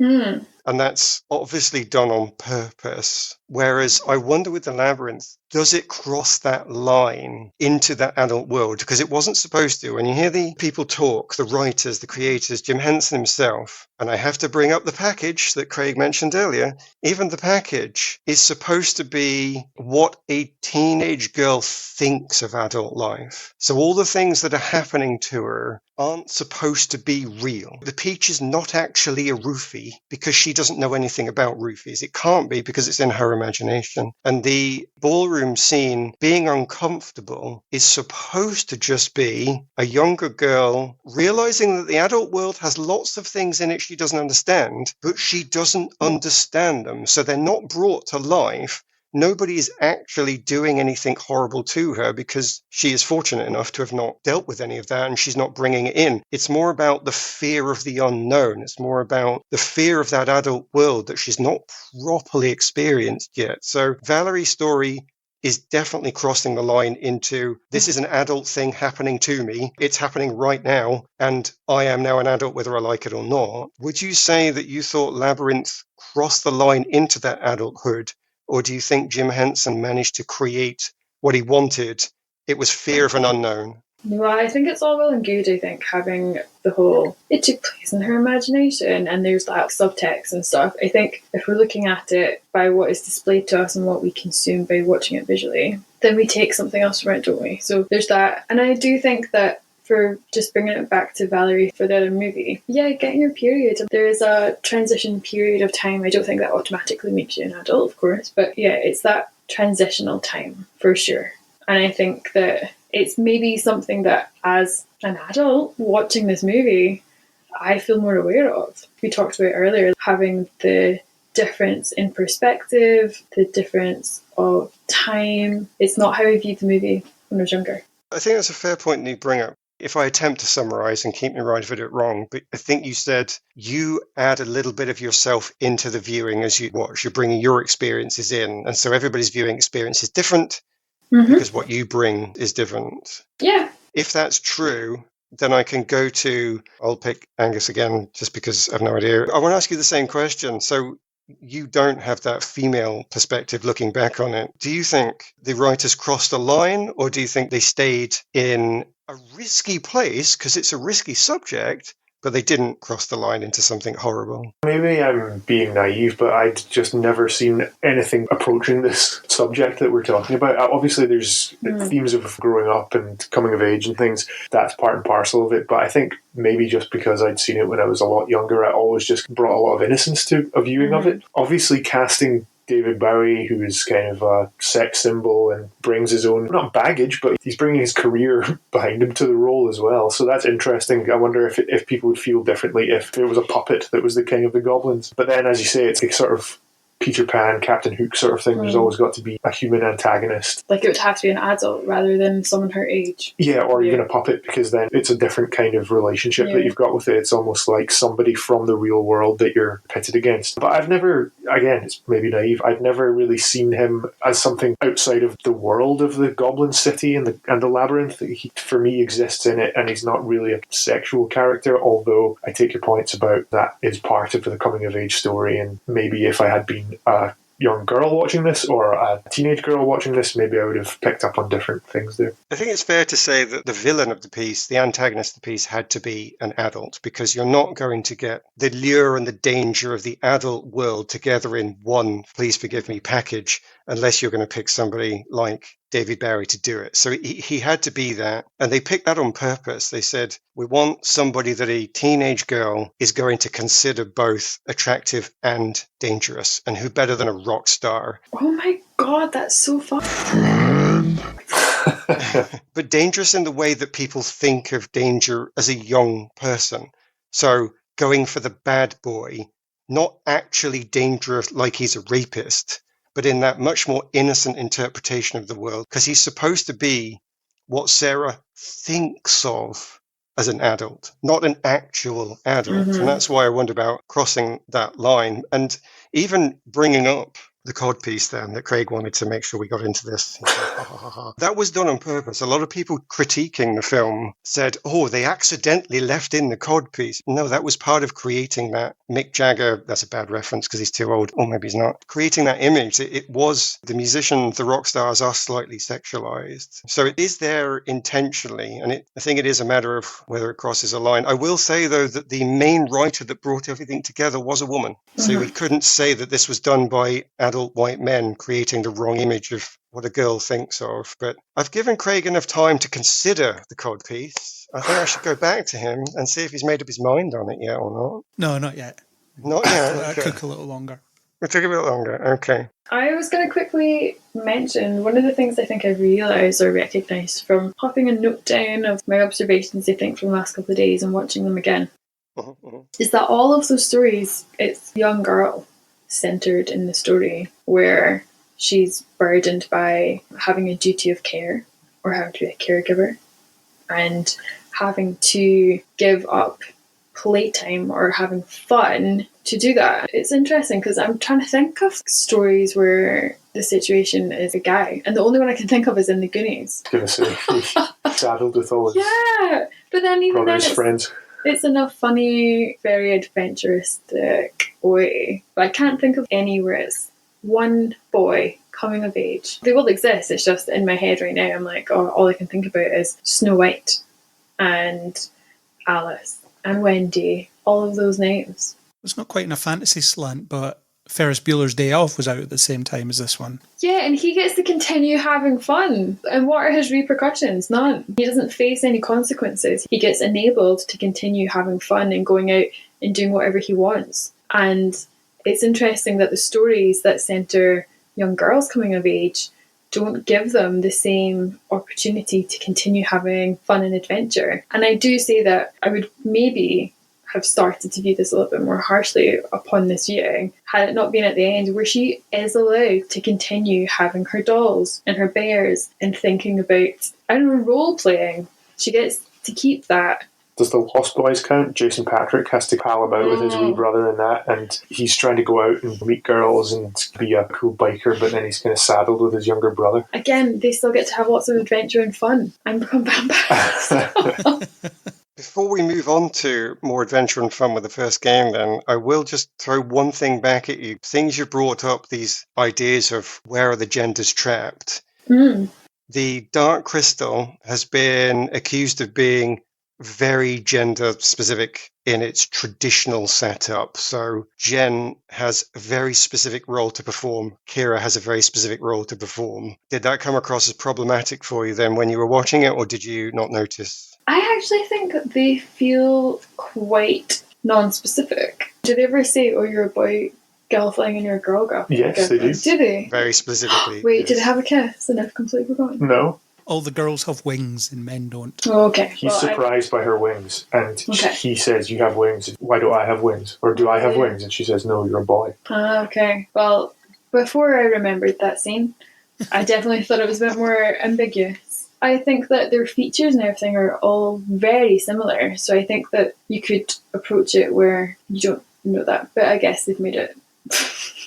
And that's obviously done on purpose. Whereas I wonder with The Labyrinth, does it cross that line into that adult world? Because it wasn't supposed to. When you hear the people talk, the writers, the creators, Jim Henson himself, and I have to bring up the package that Craig mentioned earlier, even the package is supposed to be what a teenage girl thinks of adult life. So all the things that are happening to her aren't supposed to be real. The peach is not actually a roofie because she doesn't know anything about roofies. It can't be because it's in her imagination. And the ballroom scene being uncomfortable is supposed to just be a younger girl realizing that the adult world has lots of things in it she doesn't understand, but she doesn't understand them. So they're not brought to life. Nobody is actually doing anything horrible to her because she is fortunate enough to have not dealt with any of that and she's not bringing it in. It's more about the fear of the unknown. It's more about the fear of that adult world that she's not properly experienced yet. So Valerie's story is definitely crossing the line into, this is an adult thing happening to me. It's happening right now, and I am now an adult whether I like it or not. Would you say that you thought Labyrinth crossed the line into that adulthood? Or do you think Jim Henson managed to create what he wanted? It was fear of an unknown. Well, I think it's all well and good, I think, having the whole, it took place in her imagination and there's that subtext and stuff. I think if we're looking at it by what is displayed to us and what we consume by watching it visually, then we take something else from it, don't we? So there's that. And I do think that for just bringing it back to Valerie for the other movie, yeah, getting your period. There is a transition period of time. I don't think that automatically makes you an adult, of course, but yeah, it's that transitional time for sure. And I think that it's maybe something that as an adult watching this movie, I feel more aware of. We talked about earlier, having the difference in perspective, the difference of time. It's not how I viewed the movie when I was younger. I think that's a fair point that you bring up. If I attempt to summarize, and keep me right if I do it wrong, but I think you said you add a little bit of yourself into the viewing as you watch. You're bringing your experiences in. And so everybody's viewing experience is different because what you bring is different. Yeah. If that's true, then I can go to, I'll pick Angus again, just because I've no idea. I want to ask you the same question. So you don't have that female perspective looking back on it. Do you think the writers crossed a line, or do you think they stayed in a risky place, because it's a risky subject, but they didn't cross the line into something horrible. Maybe I'm being naive, but I'd just never seen anything approaching this subject that we're talking about. Obviously, there's themes of growing up and coming of age and things. That's part and parcel of it. But I think maybe just because I'd seen it when I was a lot younger, I always just brought a lot of innocence to a viewing of it. Obviously, casting David Bowie, who is kind of a sex symbol and brings his own, not baggage, but he's bringing his career behind him to the role as well. So that's interesting. I wonder if people would feel differently if it was a puppet that was the king of the goblins. But then, as you say, it's a sort of Peter Pan, Captain Hook sort of thing. There's always got to be a human antagonist. Like it would have to be an adult rather than someone her age. Yeah, or even a puppet, because then it's a different kind of relationship that you've got with it. It's almost like somebody from the real world that you're pitted against. But I've never, again, it's maybe naive, I've never really seen him as something outside of the world of the Goblin City and the Labyrinth. He, for me, exists in it, and he's not really a sexual character, although I take your points about that is part of the coming of age story, and maybe if I had been a young girl watching this or a teenage girl watching this, maybe I would have picked up on different things there. I think it's fair to say that the villain of the piece, the antagonist of the piece, had to be an adult, because you're not going to get the lure and the danger of the adult world together in one please forgive me package unless you're going to pick somebody like David Bowie to do it. So he had to be that. And they picked that on purpose. They said, we want somebody that a teenage girl is going to consider both attractive and dangerous. And who better than a rock star? Oh my God, that's so fun. But dangerous in the way that people think of danger as a young person. So going for the bad boy, not actually dangerous like he's a rapist, but in that much more innocent interpretation of the world, because he's supposed to be what Sarah thinks of as an adult, not an actual adult. And that's why I wonder about crossing that line. And even bringing up the codpiece then that Craig wanted to make sure we got into this. That was done on purpose. A lot of people critiquing the film said, oh, they accidentally left in the codpiece. No, that was part of creating that Mick Jagger, that's a bad reference because he's too old, or maybe he's not, creating that image. It was the musicians, the rock stars are slightly sexualized. So it is there intentionally, and I think it is a matter of whether it crosses a line. I will say, though, that the main writer that brought everything together was a woman. So we couldn't say that this was done by adult white men creating the wrong image of what a girl thinks of. But I've given Craig enough time to consider the codpiece. I think I should go back to him and see if he's made up his mind on it yet or not. No, not yet. Not yet. That Okay. took a little longer. It took a bit longer. Okay. I was going to quickly mention one of the things I think I realised or recognised from popping a note down of my observations, I think, from the last couple of days and watching them again, is that all of those stories, it's a young girl centred in the story where she's burdened by having a duty of care or having to be a caregiver and having to give up playtime or having fun to do that. It's interesting because I'm trying to think of stories where the situation is a guy, and the only one I can think of is in The Goonies. I was going to say, saddled with all his But then even then brothers, friends. it's in a funny, very adventuristic way. But I can't think of any where it's one boy coming of age. They will exist, it's just in my head right now I'm like, oh, all I can think about is Snow White and Alice and Wendy, all of those names. It's not quite in a fantasy slant, but Ferris Bueller's Day Off was out at the same time as this one. Yeah, and he gets to continue having fun. And what are his repercussions? None. He doesn't face any consequences. He gets enabled to continue having fun and going out and doing whatever he wants. And it's interesting that the stories that centre young girls coming of age don't give them the same opportunity to continue having fun and adventure. And I do say that I would maybe have started to view this a little bit more harshly upon this viewing had it not been at the end where she is allowed to continue having her dolls and her bears and thinking about, I don't know, role playing. She gets to keep that. Does the Lost Boys count? Jason Patrick has to pal about with his wee brother in that, and he's trying to go out and meet girls and be a cool biker, but then he's kind of saddled with his younger brother. Again, they still get to have lots of adventure and fun and become vampires. Before we move on to more adventure and fun with the first game, then, I will just throw one thing back at you. Things you brought up, these ideas of where are the genders trapped. The Dark Crystal has been accused of being very gender specific in its traditional setup. So Jen has a very specific role to perform. Kira has a very specific role to perform. Did that come across as problematic for you then when you were watching it, or did you not notice? I actually think they feel quite non-specific. Do they ever say, oh, you're a boy girlfriend and you're a girl girlfriend? Yes, they do. Do they? Very specifically. Wait, yes. did they have a kiss? And I've completely forgotten. No. All the girls have wings and men don't. Oh, okay. He's surprised by her wings, and he says, you have wings. Why don't I have wings? Or do I have wings? And she says, no, you're a boy. Okay. Well, before I remembered that scene, I definitely thought it was a bit more ambiguous. I think that their features and everything are all very similar, so I think that you could approach it where you don't know that, but I guess they've made it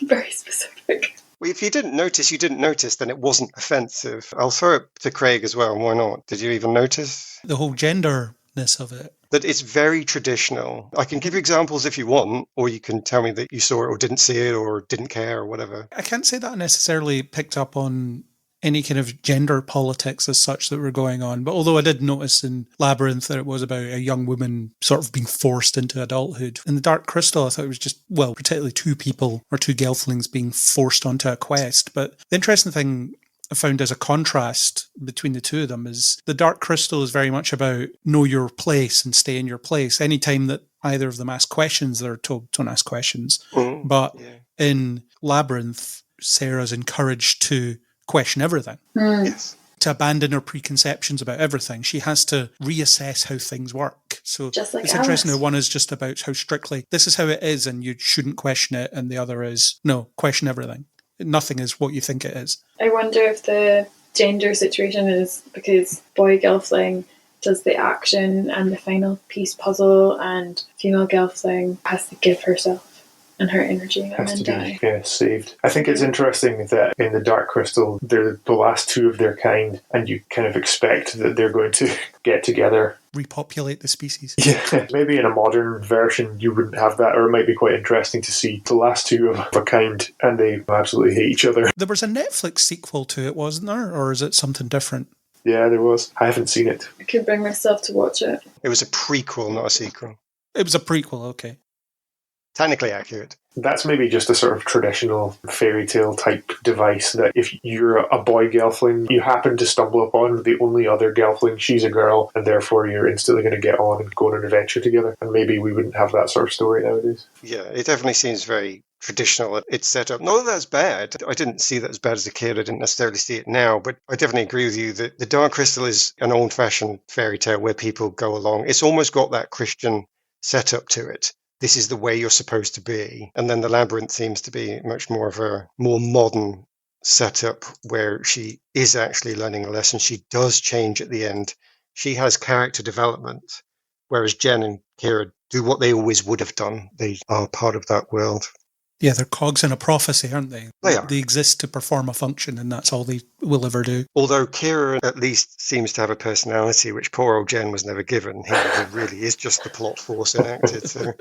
very specific. Well, if you didn't notice, you didn't notice, then it wasn't offensive. I'll throw it to Craig as well. Why not? Did you even notice? The whole genderness of it. That it's very traditional. I can give you examples if you want, or you can tell me that you saw it or didn't see it or didn't care or whatever. I can't say that I necessarily picked up on any kind of gender politics as such that were going on. But although I did notice in Labyrinth that it was about a young woman sort of being forced into adulthood. In the Dark Crystal, I thought it was just, well, particularly two people or two gelflings being forced onto a quest. But the interesting thing I found as a contrast between the two of them is the Dark Crystal is very much about know your place and stay in your place. Anytime that either of them ask questions, they're told don't ask questions. But in Labyrinth, Sarah's encouraged to question everything. Yes. To abandon her preconceptions about everything. She has to reassess how things work. So Just like it's Alice. interesting how one is just about how strictly this is how it is and you shouldn't question it, and the other is no, question everything. Nothing is what you think it is. I wonder if the gender situation is because boy gelfling does the action and the final piece puzzle, and female gelfling has to give herself and her energy and Has then to die. be saved. I think it's interesting that in the Dark Crystal, they're the last two of their kind, and you kind of expect that they're going to get together. Repopulate the species. Yeah, maybe in a modern version you wouldn't have that, or it might be quite interesting to see the last two of a kind and they absolutely hate each other. There was a Netflix sequel to it, wasn't there? Or is it something different? Yeah, there was. I haven't seen it. I could bring myself to watch it. It was a prequel, not a sequel. It was a prequel, okay. Technically accurate. That's maybe just a sort of traditional fairy tale type device that if you're a boy gelfling, you happen to stumble upon the only other gelfling, she's a girl, and therefore you're instantly going to get on and go on an adventure together. And maybe we wouldn't have that sort of story nowadays. Yeah, it definitely seems very traditional. It's set up. Not that that's bad. I didn't see that as bad as a kid. I didn't necessarily see it now, but I definitely agree with you that the Dark Crystal is an old-fashioned fairy tale where people go along. It's almost got that Christian setup to it. This is the way you're supposed to be. And then the Labyrinth seems to be much more of a more modern setup where she is actually learning a lesson. She does change at the end. She has character development, whereas Jen and Kira do what they always would have done. They are part of that world. Yeah, they're cogs in a prophecy, aren't they? They are. They exist to perform a function, and that's all they will ever do. Although Kira at least seems to have a personality, which poor old Jen was never given. He really is just the plot force enacted. So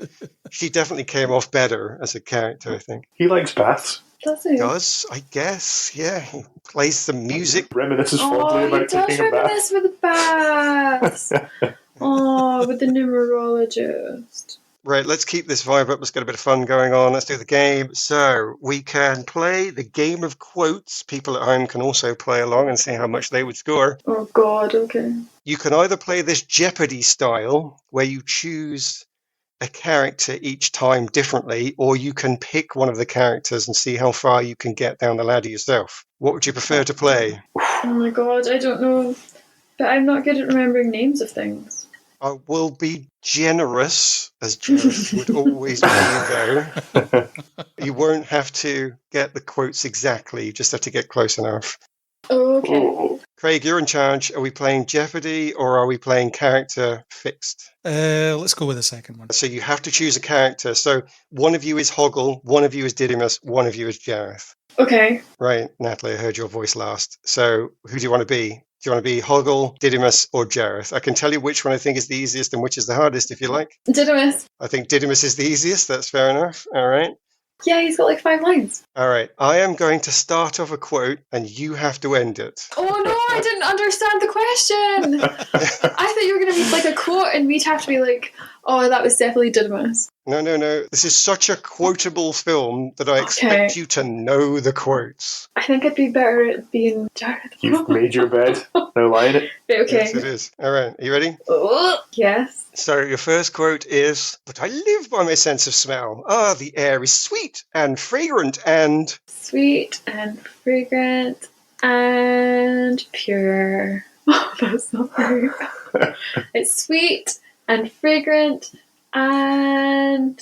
she definitely came off better as a character, I think. He likes baths. Does he? Does, I guess, yeah. He plays some music. Reminisces fondly Oh, he about does taking a bath. reminisce with the baths. Oh, with the numerologist. Right, let's keep this vibe up. Let's get a bit of fun going on. Let's do the game. So we can play the game of quotes. People at home can also play along and see how much they would score. Oh, God, okay. You can either play this Jeopardy style, where you choose a character each time differently, or you can pick one of the characters and see how far you can get down the ladder yourself. What would you prefer to play? Oh, my God, I don't know. But I'm not good at remembering names of things. I will be generous, as generous would always be, though. You won't have to get the quotes exactly, you just have to get close enough. Oh, okay. Craig, you're in charge. Are we playing Jeopardy or are we playing character fixed? Let's go with the second one. So you have to choose a character. So one of you is Hoggle, one of you is Didymus, one of you is Jareth. Okay. Right, Natalie, I heard your voice last. So who do you want to be? Do you want to be Hoggle, Didymus, or Jareth? I can tell you which one I think is the easiest and which is the hardest, if you like. Didymus. I think Didymus is the easiest. That's fair enough. All right. Yeah, he's got like 5 lines. All right. I am going to start off a quote, and you have to end it. Oh no, I didn't understand the question. I thought you were going to be like a quote and we'd have to be like, oh, that was definitely Didymus. No. This is such a quotable film that I expect you to know the quotes. I think I'd be better at being Jared. You've made your bed. No lie in it. Okay. Yes, it is. All right. Are you ready? Oh, yes. So your first quote is, "But I live by my sense of smell. Ah, the air is sweet and fragrant and..." Sweet and fragrant and pure. Oh, that's not very... It's sweet and fragrant and...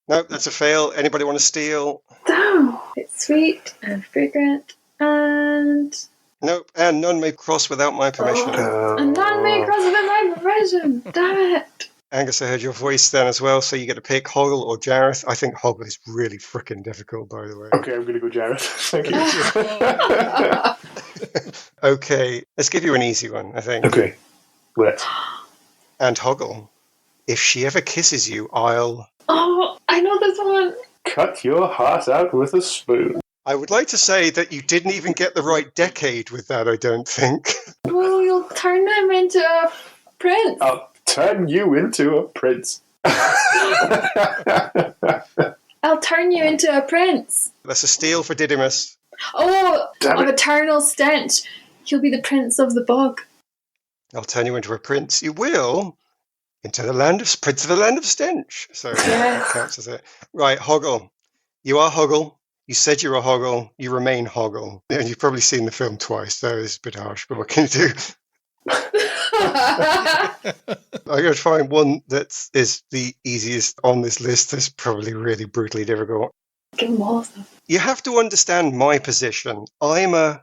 Nope, that's a fail. Anybody want to steal? Damn. It's sweet and fragrant and... Nope, and none may cross without my permission. And none may cross without my permission. Damn it. Angus, I heard your voice then as well, so you get to pick Hoggle or Jareth. I think Hoggle is really frickin' difficult, by the way. Okay, I'm going to go Jared. Thank you. Okay, let's give you an easy one, I think. Okay, let's. And Hoggle, if she ever kisses you, I'll... Oh, I know this one. Cut your heart out with a spoon. I would like to say that you didn't even get the right decade with that, I don't think. Well, you'll turn him into a prince. I'll turn you into a prince. I'll turn you into a prince. That's a steal for Didymus. Oh, Damn of it. eternal stench. He'll be the prince of the bog. I'll turn you into a prince. You will. Into the land of... Prince of the land of stench. So that counts as it. Right, Hoggle. You are Hoggle. You said you were Hoggle. You remain Hoggle. And you've probably seen the film twice, so it's a bit harsh, but what can you do? I'm going to find one that is the easiest on this list. That's probably really brutally difficult. Give him all stuff. You have to understand my position. I'm a...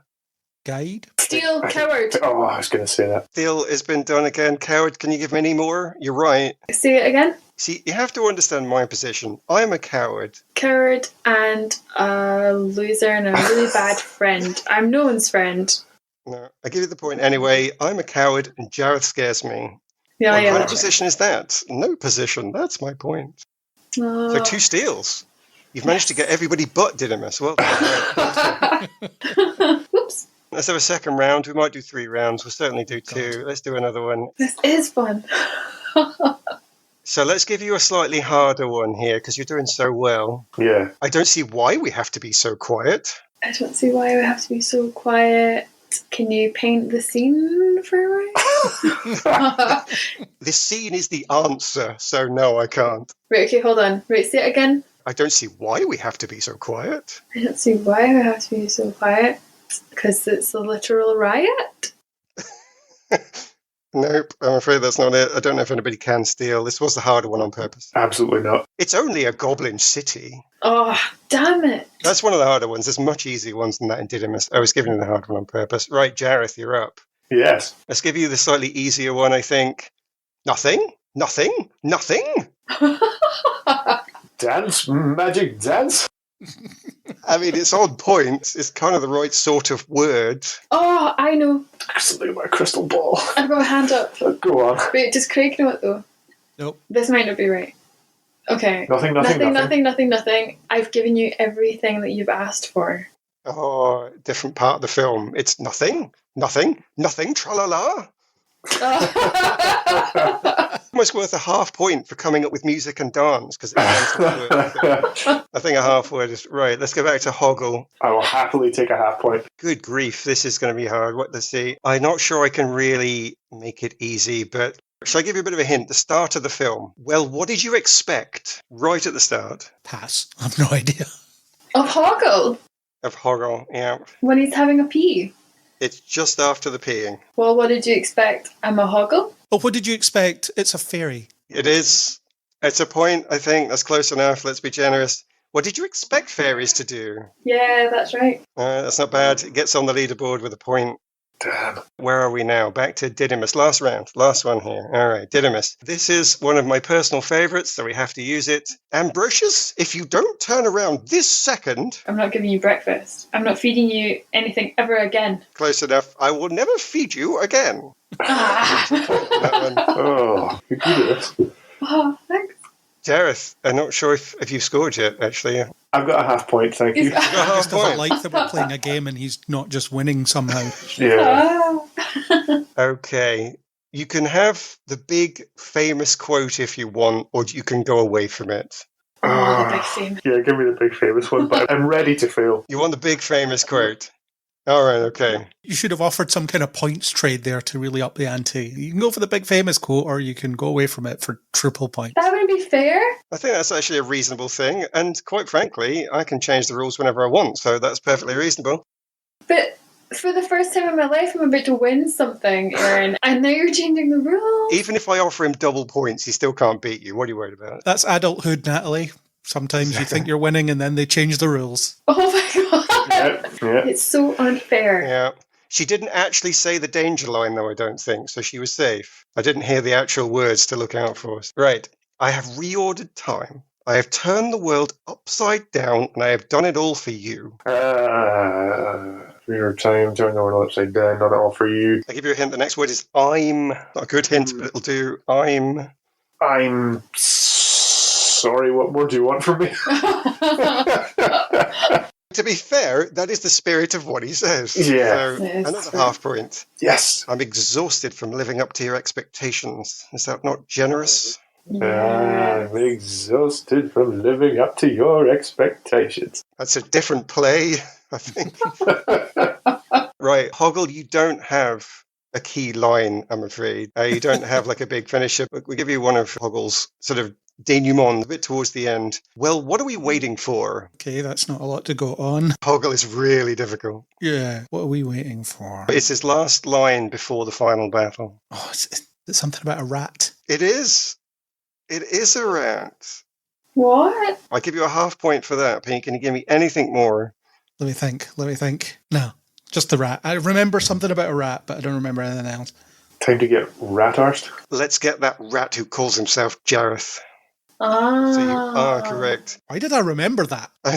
Guide? Steal, coward. Oh, I was going to say that. Steal has been done again. Coward, can you give me any more? You're right. Say it again. See, you have to understand my position. I'm a coward. Coward and a loser and a really bad friend. I'm no one's friend. No, I give you the point anyway. I'm a coward and Jareth scares me. Yeah, What yeah. kind of position is that? No position. That's my point. So 2 steals. You've managed to get everybody but Didymus. Well done. Whoops. Let's have a second round. We might do 3 rounds. We'll certainly do 2. Let's do another one. This is fun. So let's give you a slightly harder one here because you're doing so well. Yeah. I don't see why we have to be so quiet. I don't see why we have to be so quiet. Can you paint the scene for me? This scene is the answer, so no, I can't. Right, okay, hold on. Right, say it again. I don't see why we have to be so quiet. I don't see why we have to be so quiet. Because it's a literal riot? Nope, I'm afraid that's not it. I don't know if anybody can steal. This was the harder one on purpose. Absolutely not. It's only a goblin city. Oh, damn it. That's one of the harder ones. There's much easier ones than that in Didymus. I was giving you the hard one on purpose. Right, Jareth, you're up. Yes. Let's give you the slightly easier one, I think. Nothing? Nothing? Nothing? Dance? Magic dance? I mean, it's on point. It's kind of the right sort of word. Oh, I know. Something about a crystal ball. I've got my hand up. Go on. Wait, does Craig know it though? Nope. This might not be right. Okay. Nothing. I've given you everything that you've asked for. Oh, different part of the film. It's nothing, tra-la-la. Almost worth a half point for coming up with music and dance, because I think a half word is right. Let's go back to Hoggle. I will happily take a half point. Good grief, this is going to be hard. What to see? I'm not sure I can really make it easy, but shall I give you a bit of a hint? The start of the film. Well, what did you expect right at the start? Pass. I've no idea. Of Hoggle? Of Hoggle, yeah. When he's having a pee. It's just after the peeing. Well, what did you expect? I'm a Hoggle? Oh, what did you expect? It's a fairy. It is. It's a point, I think. That's close enough. Let's be generous. What did you expect fairies to do? Yeah, that's right. That's not bad. It gets on the leaderboard with a point. Damn. Where are we now? Back to Didymus. Last round. Last one here. All right, Didymus. This is one of my personal favourites, so we have to use it. Ambrosius, if you don't turn around this second... I'm not giving you breakfast. I'm not feeding you anything ever again. Close enough. I will never feed you again. Ah. That one. Oh, you do this. Oh, thanks. Jareth, I'm not sure if you've scored yet, actually. I've got a half point, thank you. You got a He half just doesn't point. like that we're playing a game and he's not just winning somehow. Yeah. Okay. You can have the big famous quote if you want, or you can go away from it. Oh, the big theme. Yeah, give me the big famous one, but I'm ready to fail. You want the big famous quote? All right, okay. You should have offered some kind of points trade there to really up the ante. You can go for the big famous quote or you can go away from it for triple points. That wouldn't be fair. I think that's actually a reasonable thing, and quite frankly, I can change the rules whenever I want, so that's perfectly reasonable. But for the first time in my life, I'm about to win something, Aaron, and now you're changing the rules. Even if I offer him double points, he still can't beat you. What are you worried about? That's adulthood, Natalie. Sometimes you think you're winning and then they change the rules. Oh my god. Yeah. It's so unfair. Yeah. She didn't actually say the danger line, though, I don't think, so she was safe. I didn't hear the actual words to look out for. Right. I have reordered time. I have turned the world upside down, and I have done it all for you. Your time, turn the world upside down, not all for you. I'll give you a hint. The next word is I'm. Not a good hint, but it'll do. I'm sorry, what more do you want from me? To be fair, that is the spirit of what he says. Yeah. So, Yes, another true. half point. Yes. I'm exhausted from living up to your expectations. Is that not generous? I'm exhausted from living up to your expectations. That's a different play, I think. Right, Hoggle, you don't have a key line, I'm afraid. You don't have like a big finisher. But we give you one of Hoggle's sort of denouement a bit towards the end. Well, what are we waiting for? Okay, that's not a lot to go on. Hoggle is really difficult. Yeah, what are we waiting for? It's his last line before the final battle. Oh, it's something about a rat. It is. It is a rat. What? I'll give you a half point for that. Can you give me anything more? Let me think. No, just the rat. I remember something about a rat, but I don't remember anything else. Time to get rat-arsed. Let's get that rat who calls himself Jareth. Ah. So you are correct. Why did I remember that? I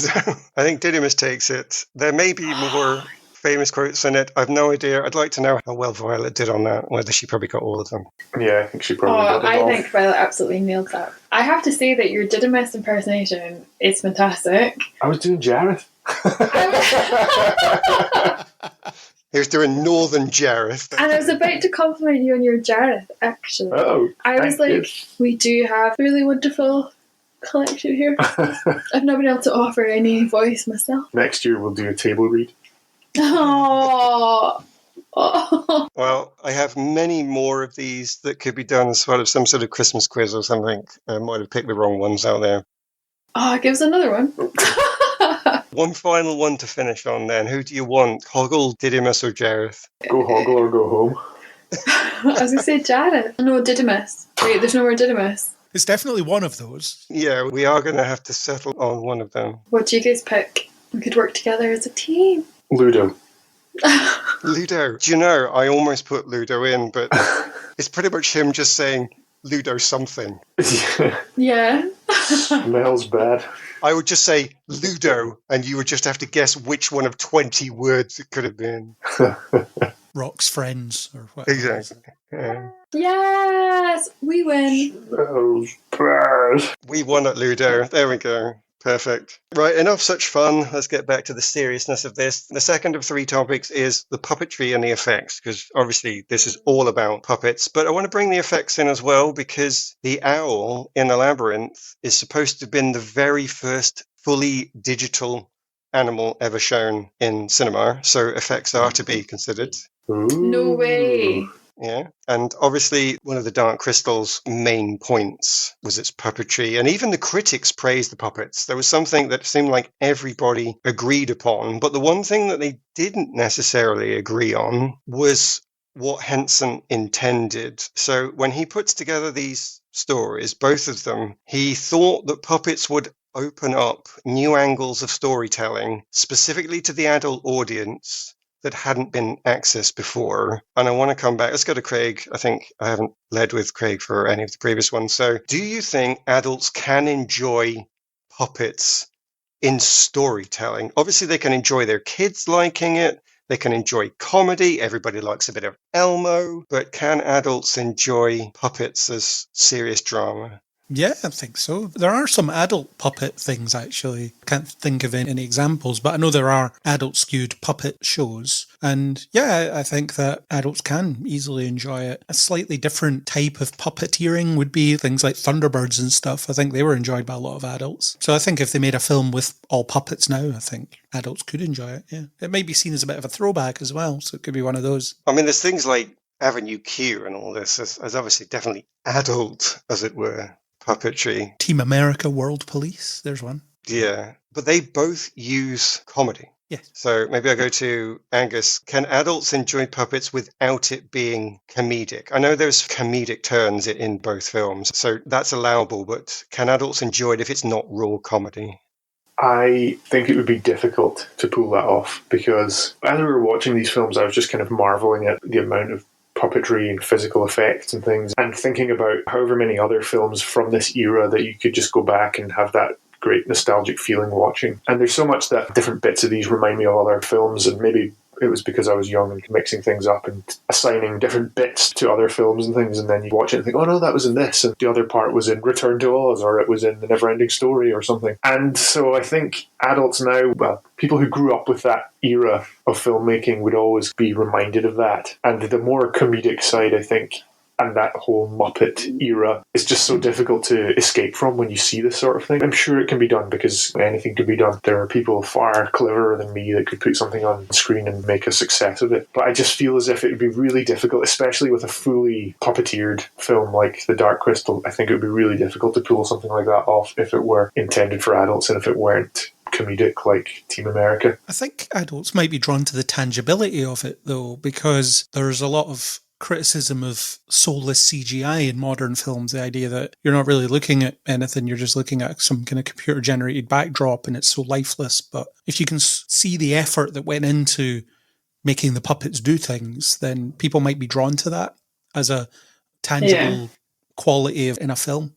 think Didymus takes it. There may be more famous quotes in it. I've no idea. I'd like to know how well Violet did on that, whether she probably got all of them. Yeah, I think she probably got them I all. think Violet absolutely nailed that. I have to say that your Didymus impersonation is fantastic. I was doing Jareth. He was doing Northern Jareth. And I was about to compliment you on your Jareth, actually. Oh, I was thank you. like, we do have a really wonderful collection here. I've not been able to offer any voice myself. Next year we'll do a table read. Oh. Oh. Well, I have many more of these that could be done as sort of some sort of Christmas quiz or something. I might have picked the wrong ones out there. Oh, give us another one. One final one to finish on then. Who do you want? Hoggle, Didymus, or Jareth? Go Hoggle or go home. I was going to say Jared. No, Didymus. Wait, there's no more Didymus. It's definitely one of those. Yeah, we are going to have to settle on one of them. What do you guys pick? We could work together as a team. Ludo. Ludo. Do you know, I almost put Ludo in, but it's pretty much him just saying Ludo something. Yeah. Smells bad. I would just say Ludo, and you would just have to guess which one of 20 words it could have been. Rock's friends or whatever. Exactly. Yeah. Yes, we win. Smells bad. We won at Ludo. There we go. Perfect. Right, enough such fun. Let's get back to the seriousness of this. The second of three topics is the puppetry and the effects, because obviously this is all about puppets. But I want to bring the effects in as well, because the owl in the labyrinth is supposed to have been the very first fully digital animal ever shown in cinema. So effects are to be considered. Ooh. No way. Yeah, and obviously one of the Dark Crystal's main points was its puppetry, and even the critics praised the puppets. There was something that seemed like everybody agreed upon, but the one thing that they didn't necessarily agree on was what Henson intended. So when he puts together these stories, both of them, he thought that puppets would open up new angles of storytelling, specifically to the adult audience, that hadn't been accessed before. And I want to come back. Let's go to Craig. I think I haven't led with Craig for any of the previous ones. So do you think adults can enjoy puppets in storytelling? Obviously, they can enjoy their kids liking it. They can enjoy comedy. Everybody likes a bit of Elmo. But can adults enjoy puppets as serious drama? Yeah, I think so. There are some adult puppet things, actually. Can't think of any examples, but I know there are adult-skewed puppet shows. And yeah, I think that adults can easily enjoy it. A slightly different type of puppeteering would be things like Thunderbirds and stuff. I think they were enjoyed by a lot of adults. So I think if they made a film with all puppets now, I think adults could enjoy it, yeah. It might be seen as a bit of a throwback as well, so it could be one of those. I mean, there's things like Avenue Q and all this as obviously definitely adult, as it were, puppetry. Team America World Police, there's one. Yeah, but they both use comedy. Yes. So maybe I go to Angus. Can adults enjoy puppets without it being comedic? I know there's comedic turns in both films, so that's allowable, but can adults enjoy it if it's not raw comedy? I think it would be difficult to pull that off, because as we were watching these films, I was just kind of marveling at the amount of puppetry and physical effects and things, and thinking about however many other films from this era that you could just go back and have that great nostalgic feeling watching. And there's so much that different bits of these remind me of other films, and maybe it was because I was young and mixing things up and assigning different bits to other films and things, and then you watch it and think, oh no, that was in this, and the other part was in Return to Oz, or it was in The Neverending Story or something. And so I think adults now, well, people who grew up with that era of filmmaking would always be reminded of that. And the more comedic side, I think, and that whole Muppet era is just so difficult to escape from when you see this sort of thing. I'm sure it can be done, because anything can be done. There are people far cleverer than me that could put something on screen and make a success of it. But I just feel as if it would be really difficult, especially with a fully puppeteered film like The Dark Crystal. I think it would be really difficult to pull something like that off if it were intended for adults and if it weren't comedic like Team America. I think adults might be drawn to the tangibility of it, though, because there's a lot of criticism of soulless CGI in modern films, the idea that you're not really looking at anything, you're just looking at some kind of computer generated backdrop and it's so lifeless. But if you can see the effort that went into making the puppets do things, then people might be drawn to that as a tangible quality in a film.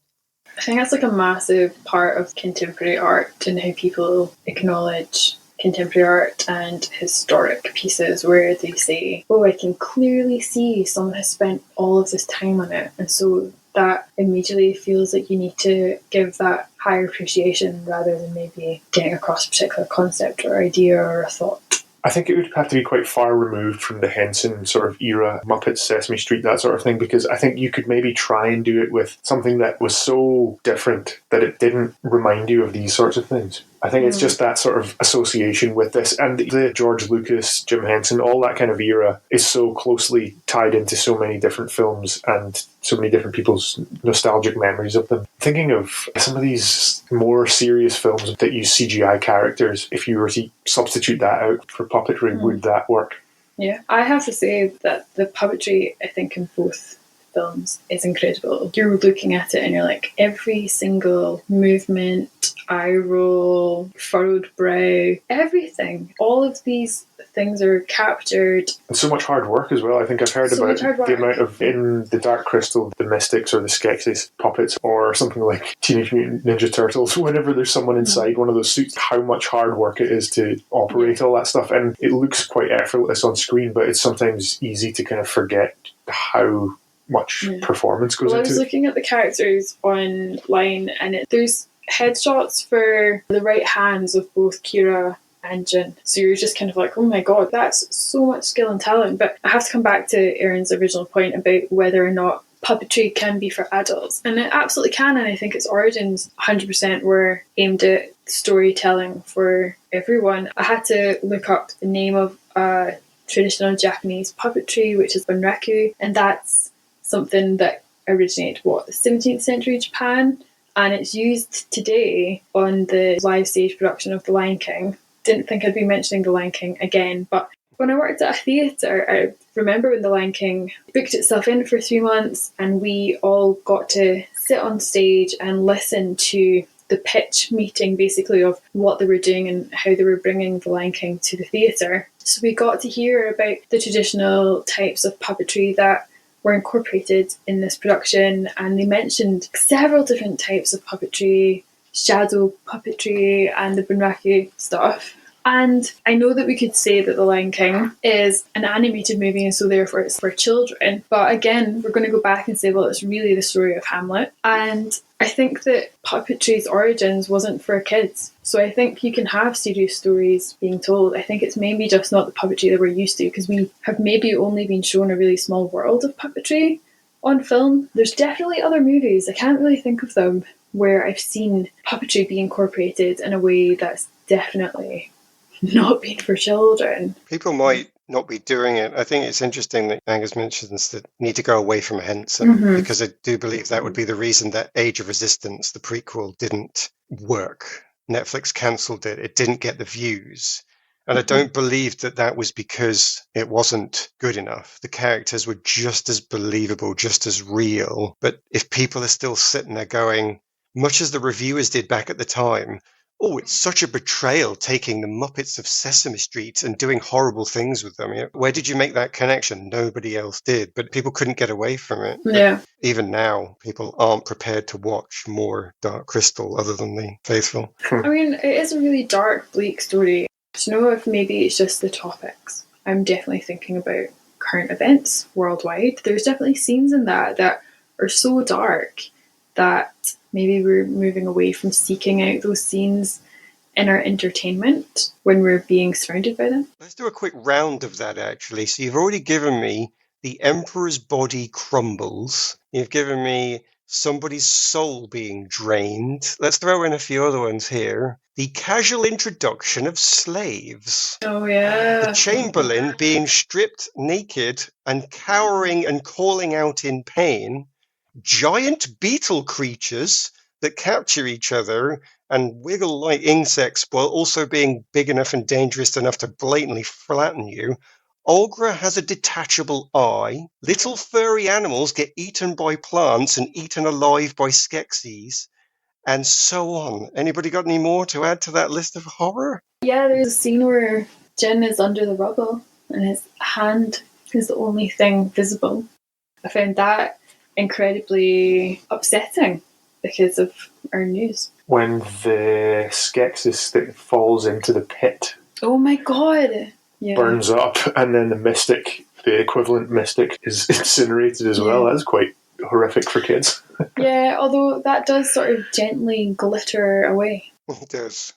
I think that's like a massive part of contemporary art and how people acknowledge contemporary art and historic pieces, where they say, oh, I can clearly see someone has spent all of this time on it, and so that immediately feels like you need to give that higher appreciation rather than maybe getting across a particular concept or idea or a thought. I think it would have to be quite far removed from the Henson sort of era, Muppets, Sesame Street, that sort of thing, because I think you could maybe try and do it with something that was so different that it didn't remind you of these sorts of things. I think it's just that sort of association with this, and the George Lucas, Jim Henson, all that kind of era is so closely tied into so many different films and so many different people's nostalgic memories of them. Thinking of some of these more serious films that use CGI characters, if you were to substitute that out for puppetry, would that work? Yeah, I have to say that the puppetry, I think, in both films is incredible. You're looking at it and you're like, every single movement, eye roll, furrowed brow, everything. All of these things are captured. And so much hard work as well. I think I've heard about the amount of, in the Dark Crystal, the Mystics or the Skeksis puppets, or something like Teenage Mutant Ninja Turtles, whenever there's someone inside one of those suits, how much hard work it is to operate all that stuff. And it looks quite effortless on screen, but it's sometimes easy to kind of forget how much performance goes into it. I was looking at the characters online, and there's headshots for the right hands of both Kira and Jin. So you're just kind of like, oh my god, that's so much skill and talent. But I have to come back to Erin's original point about whether or not puppetry can be for adults. And it absolutely can, and I think its origins 100% were aimed at storytelling for everyone. I had to look up the name of traditional Japanese puppetry, which is bunraku, and that's something that originated, the 17th century Japan, and it's used today on the live stage production of The Lion King. Didn't think I'd be mentioning The Lion King again, but when I worked at a theatre, I remember when The Lion King booked itself in for 3 months, and we all got to sit on stage and listen to the pitch meeting, basically, of what they were doing and how they were bringing The Lion King to the theatre. So we got to hear about the traditional types of puppetry that were incorporated in this production, and they mentioned several different types of puppetry, shadow puppetry and the bunraku stuff. And I know that we could say that The Lion King is an animated movie and so therefore it's for children. But again, we're going to go back and say, well, it's really the story of Hamlet. And I think that puppetry's origins wasn't for kids. So I think you can have serious stories being told. I think it's maybe just not the puppetry that we're used to, because we have maybe only been shown a really small world of puppetry on film. There's definitely other movies, I can't really think of them, where I've seen puppetry be incorporated in a way that's definitely not been for children. People might not be doing it. I think it's interesting that Angus mentions that need to go away from Henson, because I do believe that would be the reason that Age of Resistance, the prequel, didn't work. Netflix cancelled it. It didn't get the views. And I don't believe that that was because it wasn't good enough. The characters were just as believable, just as real. But if people are still sitting there going, much as the reviewers did back at the time, oh, it's such a betrayal taking the Muppets of Sesame Street and doing horrible things with them. Where did you make that connection? Nobody else did, but people couldn't get away from it. Yeah. But even now, people aren't prepared to watch more Dark Crystal other than the faithful. I mean, it is a really dark, bleak story. I don't know if maybe it's just the topics. I'm definitely thinking about current events worldwide. There's definitely scenes in that are so dark that maybe we're moving away from seeking out those scenes in our entertainment when we're being surrounded by them. Let's do a quick round of that, actually. So you've already given me the Emperor's body crumbles. You've given me somebody's soul being drained. Let's throw in a few other ones here. The casual introduction of slaves. Oh, yeah. The Chamberlain being stripped naked and cowering and calling out in pain. Giant beetle creatures that capture each other and wiggle like insects while also being big enough and dangerous enough to blatantly flatten you. Olgra has a detachable eye. Little furry animals get eaten by plants and eaten alive by Skeksis, and so on. Anybody got any more to add to that list of horror? Yeah, there's a scene where Jin is under the rubble and his hand is the only thing visible. I found that incredibly upsetting because of our news. When the Skeksis that falls into the pit Oh my god! Yeah. burns up, and then the equivalent mystic, is incinerated as well. That's quite horrific for kids. Yeah, although that does sort of gently glitter away. It does.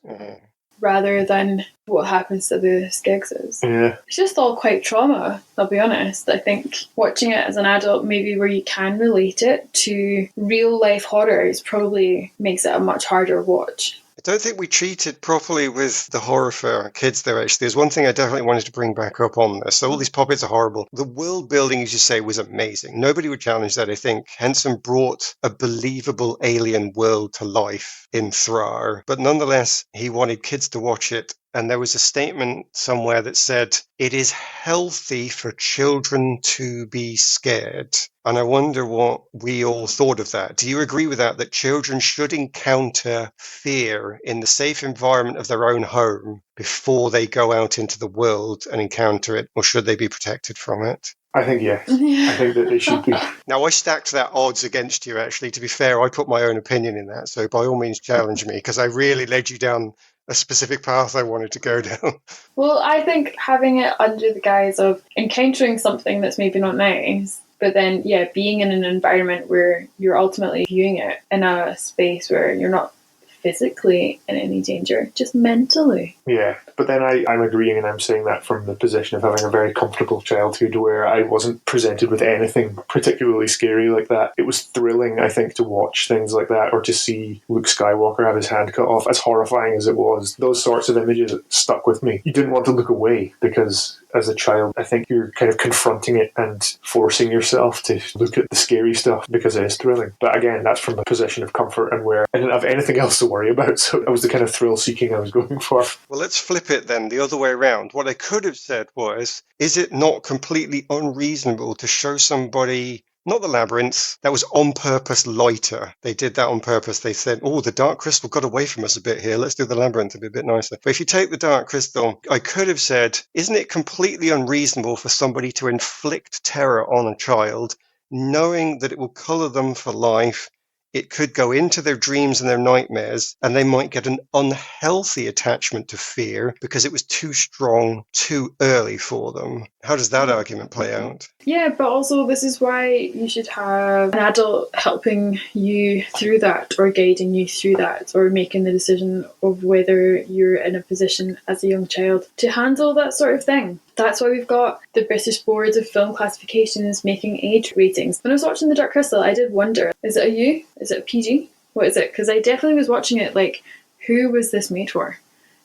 Rather than what happens to the Skeksis. Yeah. It's just all quite trauma, I'll be honest. I think watching it as an adult, maybe where you can relate it to real life horrors, probably makes it a much harder watch. I don't think we treated properly with the horror for kids there, actually. There's one thing I definitely wanted to bring back up on this. So all these puppets are horrible. The world building, as you say, was amazing. Nobody would challenge that, I think. Henson brought a believable alien world to life in Thrar. But nonetheless, he wanted kids to watch it. And there was a statement somewhere that said, it is healthy for children to be scared. And I wonder what we all thought of that. Do you agree with that children should encounter fear in the safe environment of their own home before they go out into the world and encounter it? Or should they be protected from it? I think yes. I think that they should be. Now, I stacked that odds against you, actually. To be fair, I put my own opinion in that. So by all means, challenge me, because I really led you down a specific path I wanted to go down. Well, I think having it under the guise of encountering something that's maybe not nice, but then, being in an environment where you're ultimately viewing it in a space where you're not physically in any danger, just mentally. Yeah, but then I'm agreeing, and I'm saying that from the position of having a very comfortable childhood where I wasn't presented with anything particularly scary like that. It was thrilling, I think, to watch things like that, or to see Luke Skywalker have his hand cut off. As horrifying as it was, those sorts of images stuck with me. You didn't want to look away, because as a child, I think you're kind of confronting it and forcing yourself to look at the scary stuff because it is thrilling. But again, that's from a position of comfort and where I didn't have anything else to worry about, so that was the kind of thrill-seeking I was going for. Well, let's flip it then the other way around. What I could have said was, is it not completely unreasonable to show somebody, not the Labyrinth, that was on purpose lighter? They did that on purpose. They said, oh, the Dark Crystal got away from us a bit here. Let's do the Labyrinth to be a bit nicer. But if you take the Dark Crystal, I could have said, isn't it completely unreasonable for somebody to inflict terror on a child, knowing that it will colour them for life it could go into their dreams and their nightmares, and they might get an unhealthy attachment to fear because it was too strong too early for them. How does that argument play out? Yeah, but also this is why you should have an adult helping you through that, or guiding you through that, or making the decision of whether you're in a position as a young child to handle that sort of thing. That's why we've got the British Board of Film Classifications making age ratings. When I was watching The Dark Crystal, I did wonder, is it a U? Is it a PG? What is it? Because I definitely was watching it like, who was this made for?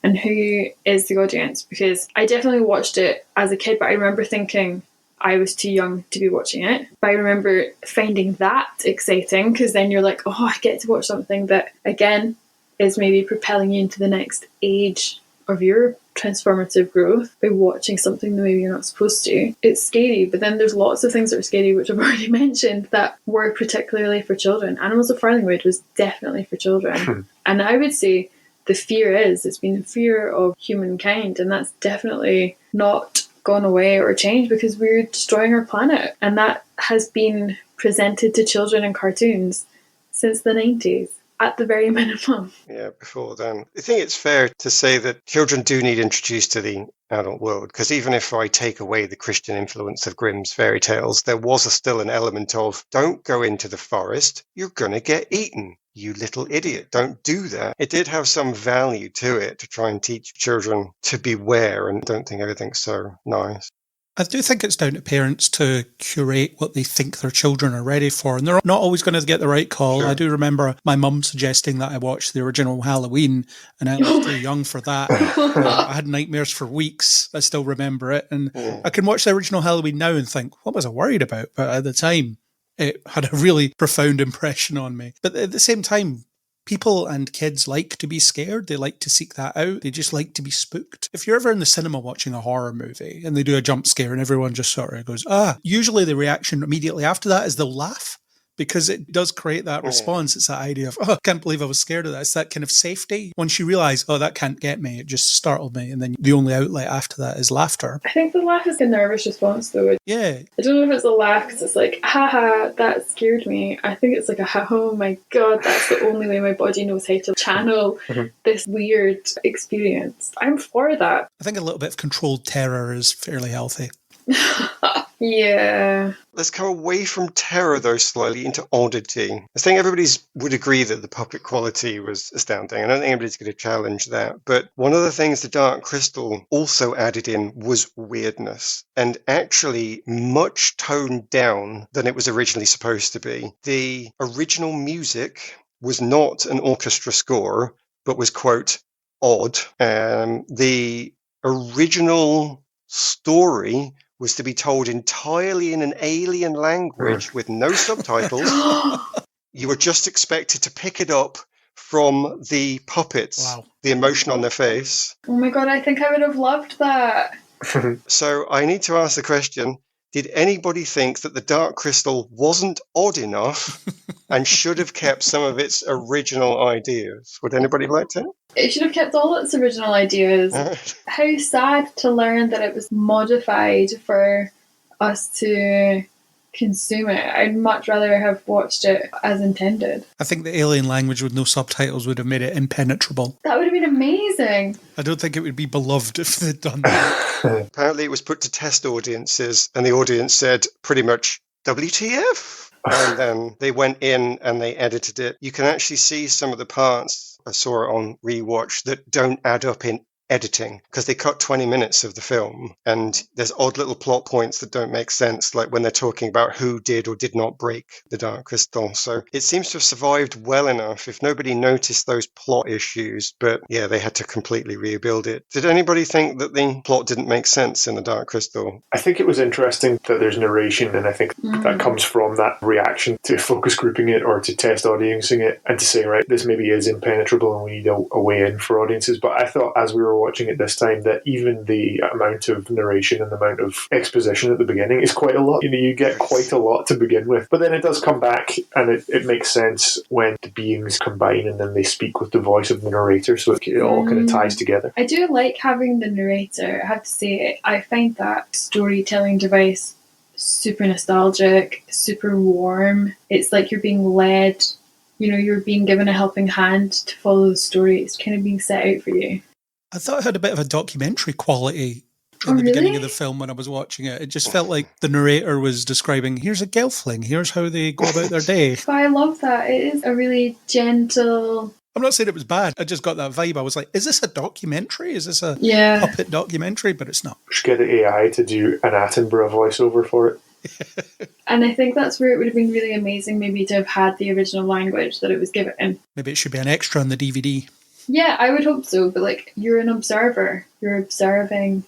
And who is the audience? Because I definitely watched it as a kid, but I remember thinking I was too young to be watching it. But I remember finding that exciting, because then you're like, oh, I get to watch something that, again, is maybe propelling you into the next age of your transformative growth by watching something that maybe you're not supposed to. It's scary, but then there's lots of things that are scary, which I've already mentioned, that were particularly for children. Animals of Farlingwood was definitely for children. And I would say the fear it's been the fear of humankind, and that's definitely not gone away or changed because we're destroying our planet. And that has been presented to children in cartoons since the 90s. At the very minimum. Yeah, before then. I think it's fair to say that children do need introduced to the adult world, because even if I take away the Christian influence of Grimm's fairy tales, there was still an element of, don't go into the forest, you're going to get eaten. You little idiot, don't do that. It did have some value to it to try and teach children to beware, and don't think everything's so nice. I do think it's down to parents to curate what they think their children are ready for, and they're not always going to get the right call. Sure. I do remember my mum suggesting that I watch the original Halloween, and I was too young for that. I had nightmares for weeks. I still remember it, and I can watch the original Halloween now and think, what was I worried about? But at the time, it had a really profound impression on me. But at the same time, people and kids like to be scared. They like to seek that out. They just like to be spooked. If you're ever in the cinema watching a horror movie and they do a jump scare and everyone just sort of goes, usually the reaction immediately after that is they'll laugh, because it does create that response. It's that idea of, I can't believe I was scared of that. It's that kind of safety. Once you realise, that can't get me, it just startled me. And then the only outlet after that is laughter. I think the laugh is a nervous response, though. Yeah. I don't know if it's a laugh because it's like, haha, that scared me. I think it's like oh my God, that's the only way my body knows how to channel this weird experience. I'm for that. I think a little bit of controlled terror is fairly healthy. Yeah. Let's come away from terror, though, slightly into oddity. I think everybody would agree that the puppet quality was astounding. I don't think anybody's going to challenge that. But one of the things the Dark Crystal also added in was weirdness, and actually much toned down than it was originally supposed to be. The original music was not an orchestra score, but was, quote, odd. The original story was to be told entirely in an alien language with no subtitles. You were just expected to pick it up from the puppets, the emotion on their face. Oh my God, I think I would have loved that. So I need to ask the question, did anybody think that the Dark Crystal wasn't odd enough and should have kept some of its original ideas? Would anybody like to? It should have kept all its original ideas. How sad to learn that it was modified for us to consume it. I'd much rather have watched it as intended. I think the alien language with no subtitles would have made it impenetrable. That would have been amazing. I don't think it would be beloved if they'd done that. Apparently it was put to test audiences, and the audience said pretty much, WTF? And then they went in and they edited it. You can actually see some of the parts, I saw it on rewatch, that don't add up in editing, because they cut 20 minutes of the film, and there's odd little plot points that don't make sense, like when they're talking about who did or did not break the Dark Crystal. So it seems to have survived well enough if nobody noticed those plot issues, but yeah, they had to completely rebuild it. Did anybody think that the plot didn't make sense in the Dark Crystal? I think it was interesting that there's narration, and I think that comes from that reaction to focus grouping it or to test audiencing it and to say, right, this maybe is impenetrable and we need a way in for audiences. But I thought as we were watching it this time that even the amount of narration and the amount of exposition at the beginning is quite a lot. You get quite a lot to begin with, but then it does come back, and it makes sense when the beings combine and then they speak with the voice of the narrator, so it all kind of ties together. I do like having the narrator. I have to say, I find that storytelling device super nostalgic, super warm. It's like you're being led you're being given a helping hand to follow the story. It's kind of being set out for you. I thought it had a bit of a documentary quality Oh, in the beginning really? of the film when I was watching it. It just felt like the narrator was describing, here's a gelfling, here's how they go about their day. But I love that. It is a really gentle... I'm not saying it was bad. I just got that vibe. I was like, is this a documentary? Is this a Yeah. puppet documentary? But it's not. Just get the AI to do an Attenborough voiceover for it. And I think that's where it would have been really amazing maybe to have had the original language that it was given. Maybe it should be an extra on the DVD. Yeah, I would hope so. But like, you're an observer. You're observing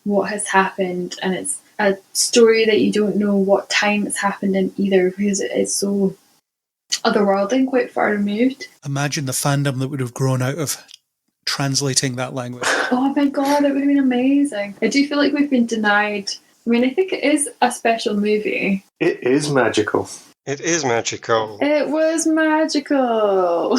what has happened, and it's a story that you don't know what time it's happened in either, because it is so otherworldly and quite far removed. Imagine the fandom that would have grown out of translating that language. Oh my god, it would have been amazing. I do feel like we've been denied. I mean, I think it is a special movie. It is magical. It is magical. It was magical.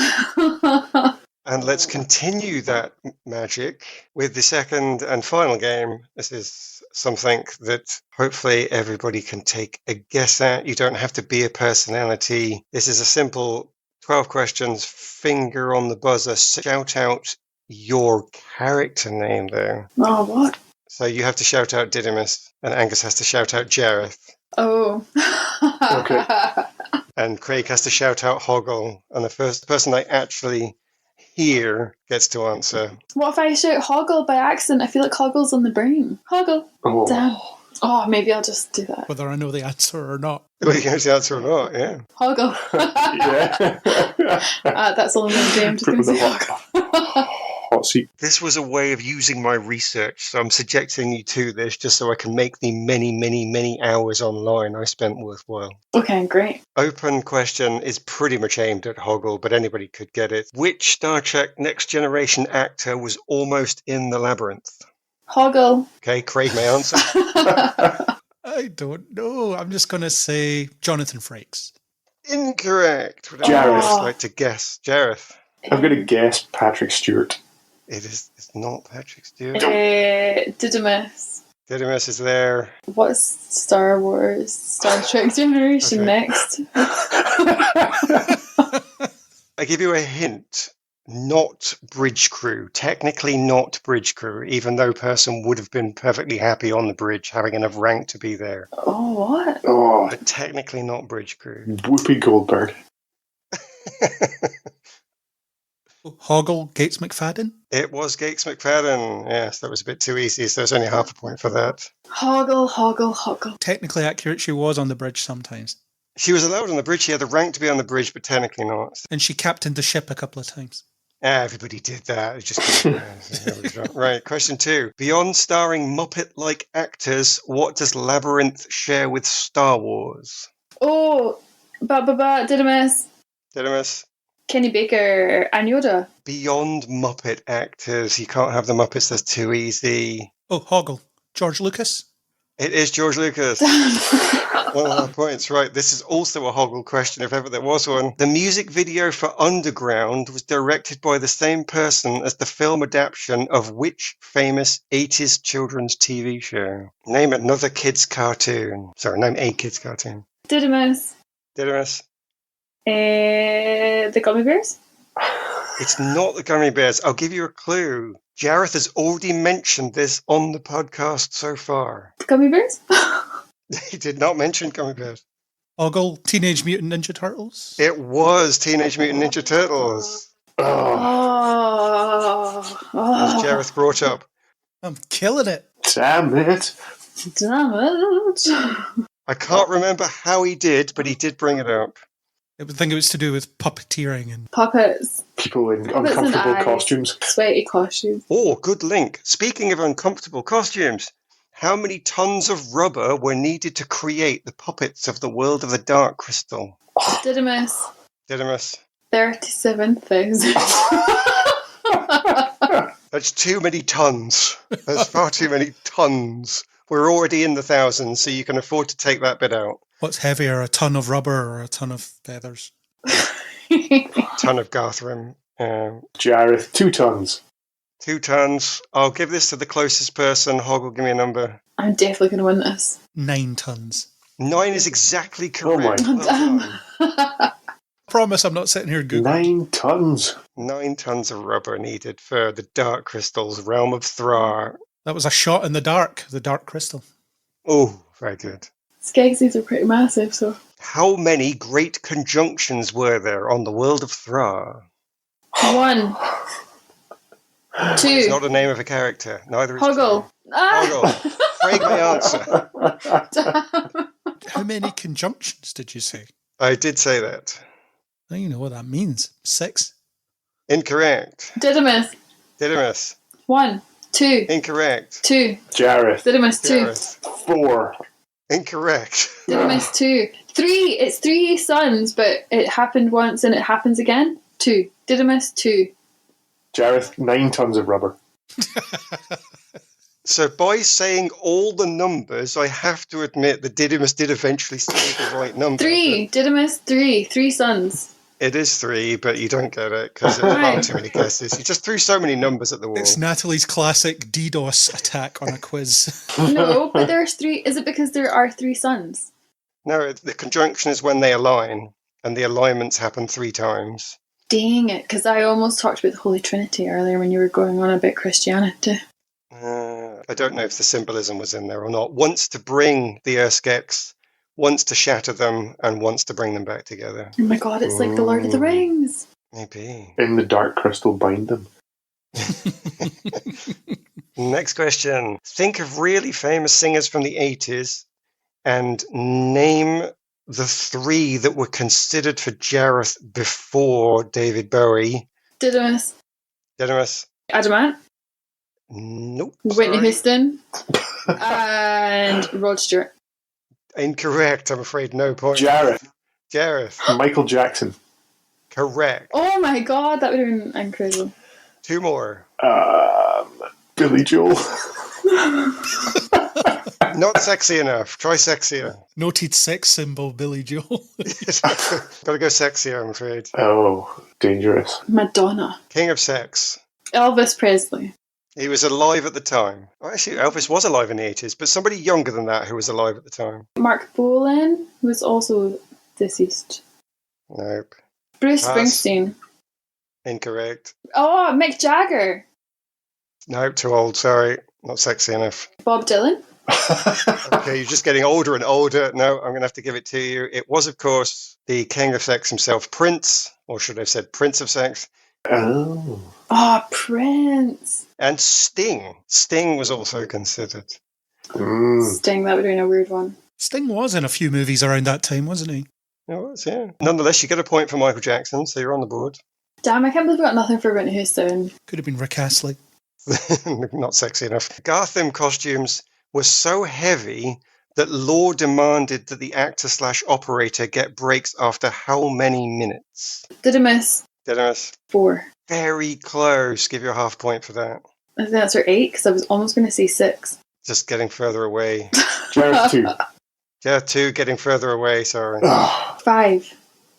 And let's continue that magic with the second and final game. This is something that hopefully everybody can take a guess at. You don't have to be a personality. This is a simple 12 questions, finger on the buzzer. Shout out your character name, though. Oh, what? So you have to shout out Didymus, and Angus has to shout out Jareth, Oh. Okay. and Craig has to shout out Hoggle, and the first person I actually hear gets to answer. What if I shout Hoggle by accident? I feel like Hoggle's on the brain. Hoggle. Oh. Damn. Oh, maybe I'll just do that. Whether I know the answer or not. Well, you can answer or not, yeah. Hoggle. Yeah. That's all I'm going to do. I'm just going to say Hoggle. Hot seat. This was a way of using my research, so I'm subjecting you to this just so I can make the many, many, many hours online I spent worthwhile. Okay, great. Open question is pretty much aimed at Hoggle, but anybody could get it. Which Star Trek Next Generation actor was almost in the labyrinth? Hoggle. Okay, Craig may answer. I don't know. I'm just going to say Jonathan Frakes. Incorrect. Would Jareth. anyone like to guess? Jareth. I'm going to guess Patrick Stewart. It's not Patrick Stewart. Didymus. Didymus is there. What's Star Wars, Star Trek Generation Okay. next? I give you a hint. Not bridge crew. Technically not bridge crew, even though person would have been perfectly happy on the bridge, having enough rank to be there. Oh, what? Oh, But technically not bridge crew. Whoopi Goldberg. Hoggle, Gates McFadden. It was Gates McFadden. Yes, that was a bit too easy, so it's only half a point for that. Hoggle, Hoggle, Hoggle. Technically accurate, she was on the bridge sometimes. She was allowed on the bridge. She had the rank to be on the bridge, but technically not. And she captained the ship a couple of times. Everybody did that. It just right. Question 2. Beyond starring Muppet-like actors, what does Labyrinth share with Star Wars? Oh, Didymus. Didymus? Kenny Baker and Yoda. Beyond Muppet actors. You can't have the Muppets. That's too easy. Oh, Hoggle, George Lucas. It is George Lucas. 1.5 points. Right. This is also a Hoggle question, if ever there was one. The music video for Underground was directed by the same person as the film adaptation of which famous 80s children's TV show? Name another kid's cartoon. Sorry, name a kid's cartoon. Didymus. Didymus? The Gummy Bears? It's not the Gummy Bears. I'll give you a clue. Jareth has already mentioned this on the podcast so far. The Gummy Bears? He did not mention Gummy Bears. Hoggle, Teenage Mutant Ninja Turtles. It was Teenage Mutant Ninja Turtles. Oh, As Jareth brought up. I'm killing it. damn it. Damn it. I can't remember how he did, but he did bring it up. I would think it was to do with puppeteering and Puppets. People in Puppets and uncomfortable eyes. costumes. Sweaty costumes. Oh, good link. Speaking of uncomfortable costumes, how many tons of rubber were needed to create the puppets of the world of the Dark Crystal? Didymus. Didymus? 37,000. That's too many tons. That's far too many tons. We're already in the thousands, so you can afford to take that bit out. what's heavier, a ton of rubber or a ton of feathers? Ton of Gothram. Jareth, 2 tons. 2 tons. I'll give this to the closest person. Hoggle, give me a number. I'm definitely going to win this. 9 tons. 9 is exactly correct. Oh my- Well done. Promise I'm not sitting here Googling. 9 tons. 9 tons of rubber needed for the Dark Crystal's Realm of Thrar. That was a shot in the Dark Crystal. Oh, very good. Skegsies are pretty massive, so. How many great conjunctions were there on the world of Thrar? 1. 2. It's not a name of a character. Neither is Hoggle. two. Hoggle. Craig may answer. How many conjunctions did you say? I did say that. Now you know what that means. 6. Incorrect. Didymus. Didymus. 1. 2. Incorrect. 2. Jareth. Didymus 2. Gareth. 4. Incorrect. Didymus 2. 3. It's 3 sons, but it happened once and it happens again. 2. Didymus 2. Jareth, 9 tons of rubber. So by saying all the numbers, I have to admit that Didymus did eventually say the right number. 3. Didymus 3. 3 sons. It is 3, but you don't get it because there Right. aren't too many guesses. You just threw so many numbers at the wall. It's Natalie's classic DDoS attack on a quiz. No, but there's 3. Is it because there are 3 sons? No, the conjunction is when they align, and the alignments happen 3 times. Dang it, because I almost talked about the Holy Trinity earlier when you were going on about Christianity. I don't know if the symbolism was in there or not. Once to bring the Urskeks, once to shatter them, and once to bring them back together. Oh my god, it's like the Lord of the Rings. Maybe. In the Dark Crystal, bind them. Next question. Think of really famous singers from the 80s and name the 3 that were considered for Jareth before David Bowie. Didymus. Didymus? Adamant. Nope. Whitney sorry. Houston. And Rod Stewart. Incorrect, I'm afraid. No point. Jareth. Jareth. Michael Jackson. Correct. Oh my god, that would have been incredible. 2 more. Billy Joel. Not sexy enough. Try sexier. Noted sex symbol, Billy Joel. Gotta go sexier, I'm afraid. Oh, dangerous. Madonna. King of sex. Elvis Presley. He was alive at the time. Well, actually, Elvis was alive in the 80s, but somebody younger than that who was alive at the time. Mark Bolan was also deceased. Nope. Bruce Pass. Springsteen. Incorrect. Oh, Mick Jagger. Nope, too old, sorry. Not sexy enough. Bob Dylan. Okay, you're just getting older and older. No, I'm going to have to give it to you. It was, of course, the king of sex himself, Prince, or should I have said Prince of Sex, Oh. Oh, Prince. and Sting. Sting was also considered. Sting, that would have been a weird one. Sting was in a few movies around that time, wasn't he? It was, yeah. Nonetheless, you get a point for Michael Jackson, so you're on the board. Damn, I can't believe we got nothing for Whitney Houston. Could have been Rick Astley. Not sexy enough. Garthim costumes were so heavy that law demanded that the actor/operator get breaks after how many minutes? Didymus. Didymus? 4. Very close. Give you a half point for that. I think that's 8, because I was almost going to say 6. Just getting further away. Jareth 2. Yeah, 2, getting further away, sorry. 5.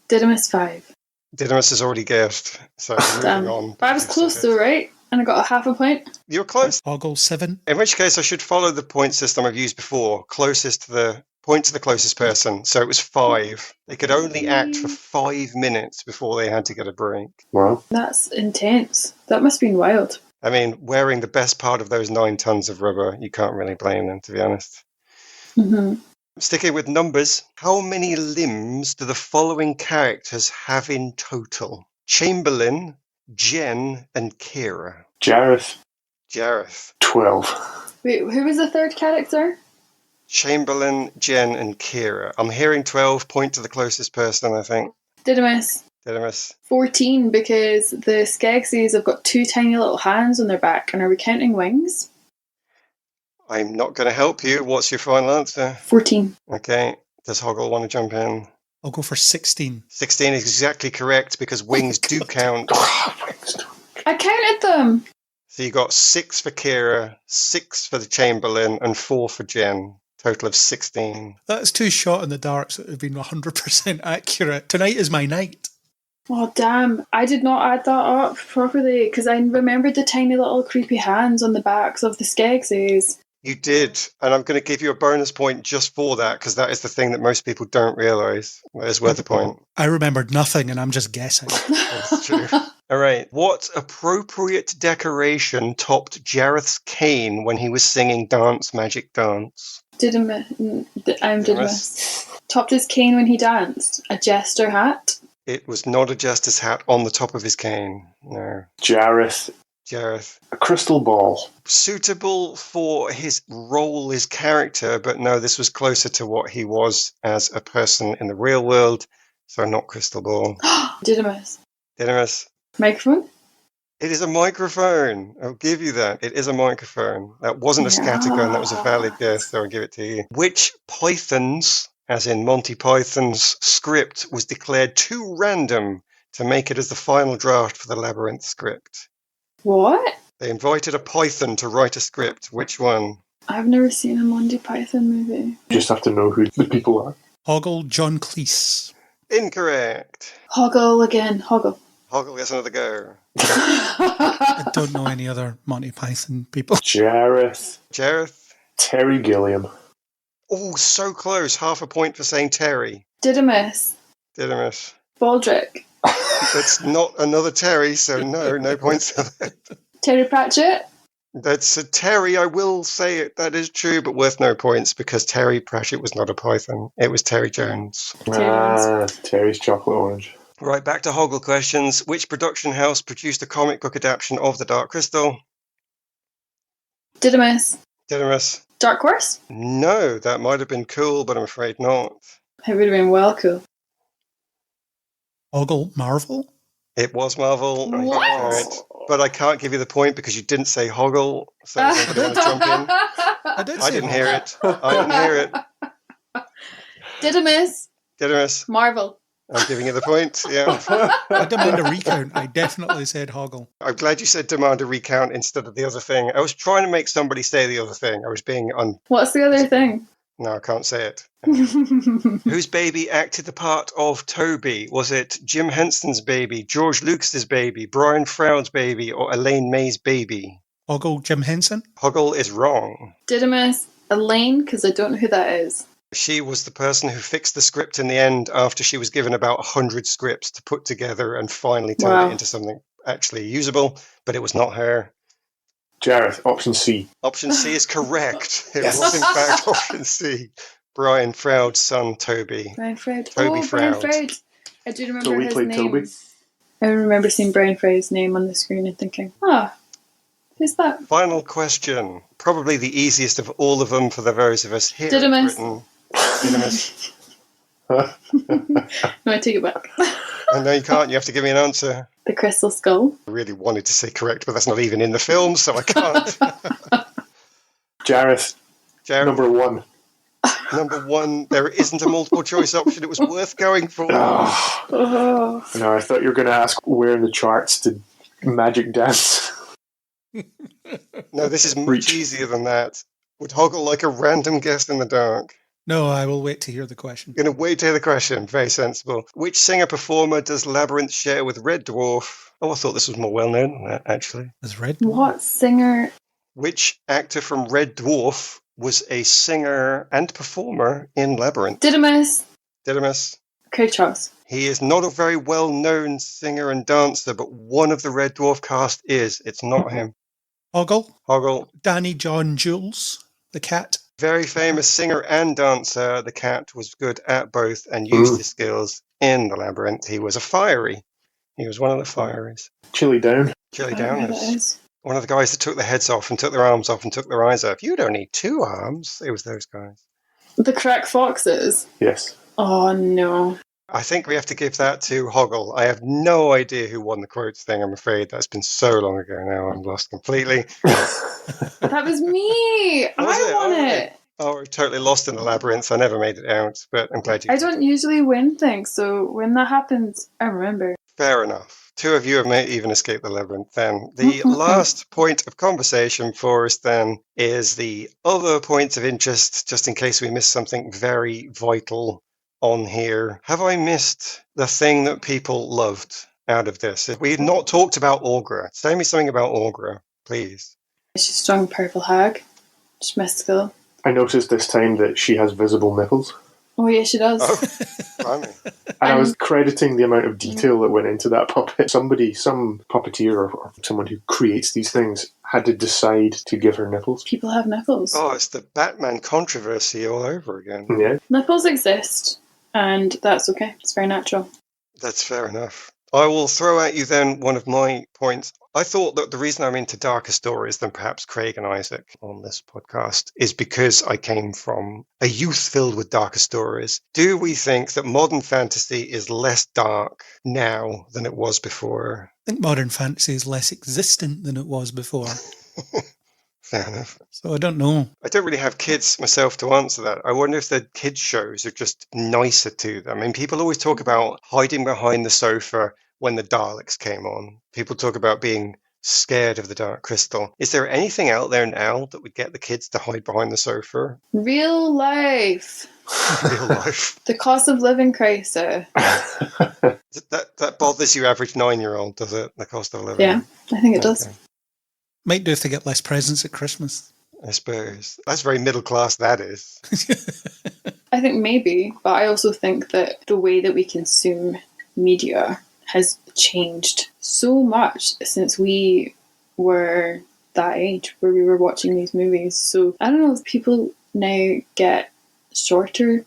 Didymus 5. Didymus has already guessed, so moving Damn. on. But I was close though, right? And I got a half a point. You were close. Hoggle 7. In which case, I should follow the point system I've used before. Closest to the point to the closest person. So it was 5. They could only act for 5 minutes before they had to get a break. Wow. That's intense. That must have been wild. I mean, wearing the best part of those 9 tons of rubber, you can't really blame them, to be honest. Mm-hmm. Sticking with numbers, how many limbs do the following characters have in total? Chamberlain, Jen, and Kira. Jareth Jareth. 12. Wait, who was the third character? Chamberlain, Jen, and Kira. I'm hearing 12. Point to the closest person, I think. Didymus. Didymus. 14, because the Skegsies have got 2 tiny little hands on their back. And are we counting wings? I'm not going to help you. What's your final answer? 14. Okay. Does Hoggle want to jump in? I'll go for 16. 16 is exactly correct because wings do count. I counted them. So you got 6 for Kira, 6 for the Chamberlain, and 4 for Jen. Total of 16. That's 2 shot in the darks that have been 100% accurate. Tonight is my night. Oh, damn. I did not add that up properly because I remembered the tiny little creepy hands on the backs of the Skegsies. You did, and I'm going to give you a bonus point just for that, because that is the thing that most people don't realise. That is worth a point. I remembered nothing and I'm just guessing. That's true. All right. What appropriate decoration topped Jareth's cane when he was singing Dance Magic Dance? Didymus. Topped his cane when he danced. A jester hat. It was not a jester's hat on the top of his cane. No. Jareth. A crystal ball. Suitable for his role, his character, but no, this was closer to what he was as a person in the real world, so not crystal ball. Didymus. Microphone? It is a microphone. I'll give you that. It is a microphone. That wasn't a scattergun. That was a valid guess, so I'll give it to you. Which Python's, as in Monty Python's, script was declared too random to make it as the final draft for the Labyrinth script? What? They invited a Python to write a script. Which one? I've never seen a Monty Python movie. You just have to know who the people are. Hoggle John Cleese. Incorrect. Hoggle again. Hoggle gets another go. I don't know any other Monty Python people. Jareth. Terry Gilliam. Oh, so close. Half a point for saying Terry. Didymus. Baldric. That's not another Terry, so no points for that. Terry Pratchett. That's a Terry, I will say it. That is true, but worth no points because Terry Pratchett was not a Python. It was Terry Jones. Terry's Chocolate Orange. Right, back to Hoggle questions. Which production house produced a comic book adaptation of The Dark Crystal? Didymus. Dark Horse? No, that might have been cool, but I'm afraid not. It would have been well cool. Hoggle Marvel? It was Marvel. What? Right. But I can't give you the point because you didn't say Hoggle. So anybody want to jump in? I didn't hear it. I didn't hear it. Didymus. Marvel. I'm giving you the point, yeah. I demand a recount. I definitely said Hoggle. I'm glad you said demand a recount instead of the other thing. I was trying to make somebody say the other thing. I was being What's the other thing? No, I can't say it. Whose baby acted the part of Toby? Was it Jim Henson's baby, George Lucas's baby, Brian Froud's baby, or Elaine May's baby? Hoggle Jim Henson? Hoggle is wrong. Didymus. Elaine, because I don't know who that is. She was the person who fixed the script in the end after she was given about 100 scripts to put together and finally turn it into something actually usable, but it was not her. Jareth, option C. Option C is correct. It was in fact option C. Brian Froud's son, Toby. Brian Froud. Toby Froud. Brian Froud. I do remember Toby his played name. Toby. I remember seeing Brian Froud's name on the screen and thinking, who's that? Final question. Probably the easiest of all of them for those of us here Didymus. in Britain. Didymus. No, I take it back. No, you can't. You have to give me an answer. The Crystal Skull. I really wanted to say correct, but that's not even in the film, so I can't. Jareth. Number one. Number one. There isn't a multiple choice option. It was worth going for. No, I thought you were going to ask where in the charts did Magic Dance. No, this is much easier than that. Would Hoggle like a random guess in the dark? No, I will wait to hear the question. Going to wait to hear the question. Very sensible. Which singer-performer does Labyrinth share with Red Dwarf? Oh, I thought this was more well-known than that, actually. Is Red Dwarf? What singer? Which actor from Red Dwarf was a singer and performer in Labyrinth? Didymus. Craig Charles. He is not a very well-known singer and dancer, but one of the Red Dwarf cast is. It's not him. Hoggle. Danny John Jules, the cat. Very famous singer and dancer. The cat was good at both and used his skills in the Labyrinth. He was a fiery. He was one of the fieries. Chili Down. Chili Down is one of the guys that took their heads off and took their arms off and took their eyes off. You don't need two arms. It was those guys. The Crack Foxes. Yes. Oh, no. I think we have to give that to Hoggle. I have no idea who won the quotes thing, I'm afraid. That's been so long ago now, I'm lost completely. That was me! I won it! Oh, we're totally lost in the Labyrinth. I never made it out, but I'm glad you I don't usually win things, so when that happens, I remember. Fair enough. Two of you have even escaped the Labyrinth then. The last point of conversation for us then is the other points of interest, just in case we miss something very vital on here. Have I missed the thing that people loved out of this? We've not talked about Aughra. Say me something about Aughra, please. She's a strong purple hag. Just mystical. I noticed this time that she has visible nipples. Oh yeah, she does. Blimey. And I was crediting the amount of detail that went into that puppet. Somebody, some puppeteer or someone who creates these things had to decide to give her nipples. People have nipples. Oh, it's the Batman controversy all over again. Yeah. Nipples exist, and that's okay. It's very natural. That's fair enough. I will throw at you then one of my points. I thought that the reason I'm into darker stories than perhaps Craig and Isaac on this podcast is because I came from a youth filled with darker stories. Do we think that modern fantasy is less dark now than it was before? I think modern fantasy is less existent than it was before. Fair enough. So I don't know. I don't really have kids myself to answer that. I wonder if the kids' shows are just nicer to them. I mean, people always talk about hiding behind the sofa when the Daleks came on. People talk about being scared of the Dark Crystal. Is there anything out there now that would get the kids to hide behind the sofa? Real life. Real life. The cost of living crisis. That bothers your average 9-year-old, does it? The cost of living? Yeah, I think it does. Okay. Might do if they get less presents at Christmas. I suppose. That's very middle class, that is. I think maybe, but I also think that the way that we consume media has changed so much since we were that age where we were watching these movies. So I don't know if people now get shorter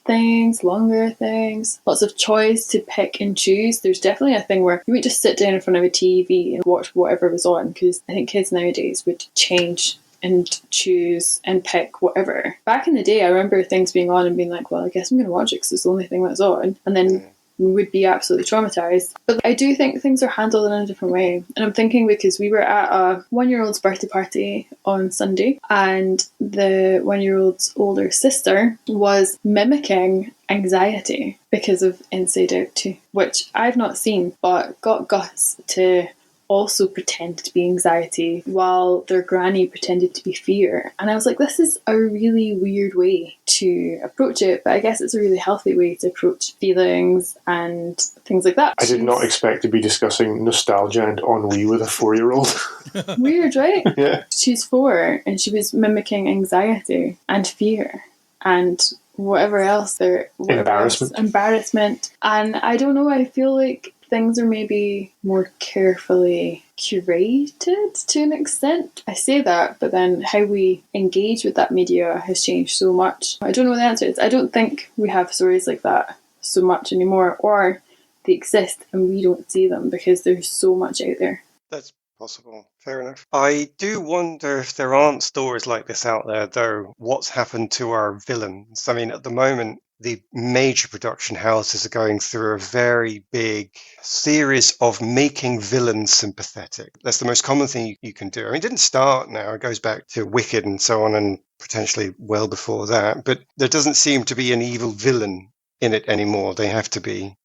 things, longer things, lots of choice to pick and choose. There's definitely a thing where you would just sit down in front of a TV and watch whatever was on, because I think kids nowadays would change and choose and pick whatever. Back in the day, I remember things being on and being like, well, I guess I'm going to watch it because it's the only thing that's on. And then we would be absolutely traumatized. But I do think things are handled in a different way. And I'm thinking because we were at a 1-year-old's birthday party on Sunday, and the 1-year-old's older sister was mimicking anxiety because of Inside Out 2, which I've not seen, but got guts to also pretend to be anxiety while their granny pretended to be fear. And I was like, this is a really weird way to approach it, but I guess it's a really healthy way to approach feelings and things like that. I did not expect to be discussing nostalgia and ennui with a 4-year-old. Weird, right? Yeah. She's 4 and she was mimicking anxiety and fear and whatever else embarrassment. And I don't know, I feel like things are maybe more carefully curated to an extent. I say that, but then how we engage with that media has changed so much. I don't know what the answer is. I don't think we have stories like that so much anymore, or they exist and we don't see them because there's so much out there. That's possible. Fair enough. I do wonder if there aren't stories like this out there, though. What's happened to our villains? I mean, at the moment, the major production houses are going through a very big series of making villains sympathetic. That's the most common thing you can do. I mean, it didn't start now. It goes back to Wicked and so on, and potentially well before that. But there doesn't seem to be an evil villain in it anymore. They have to be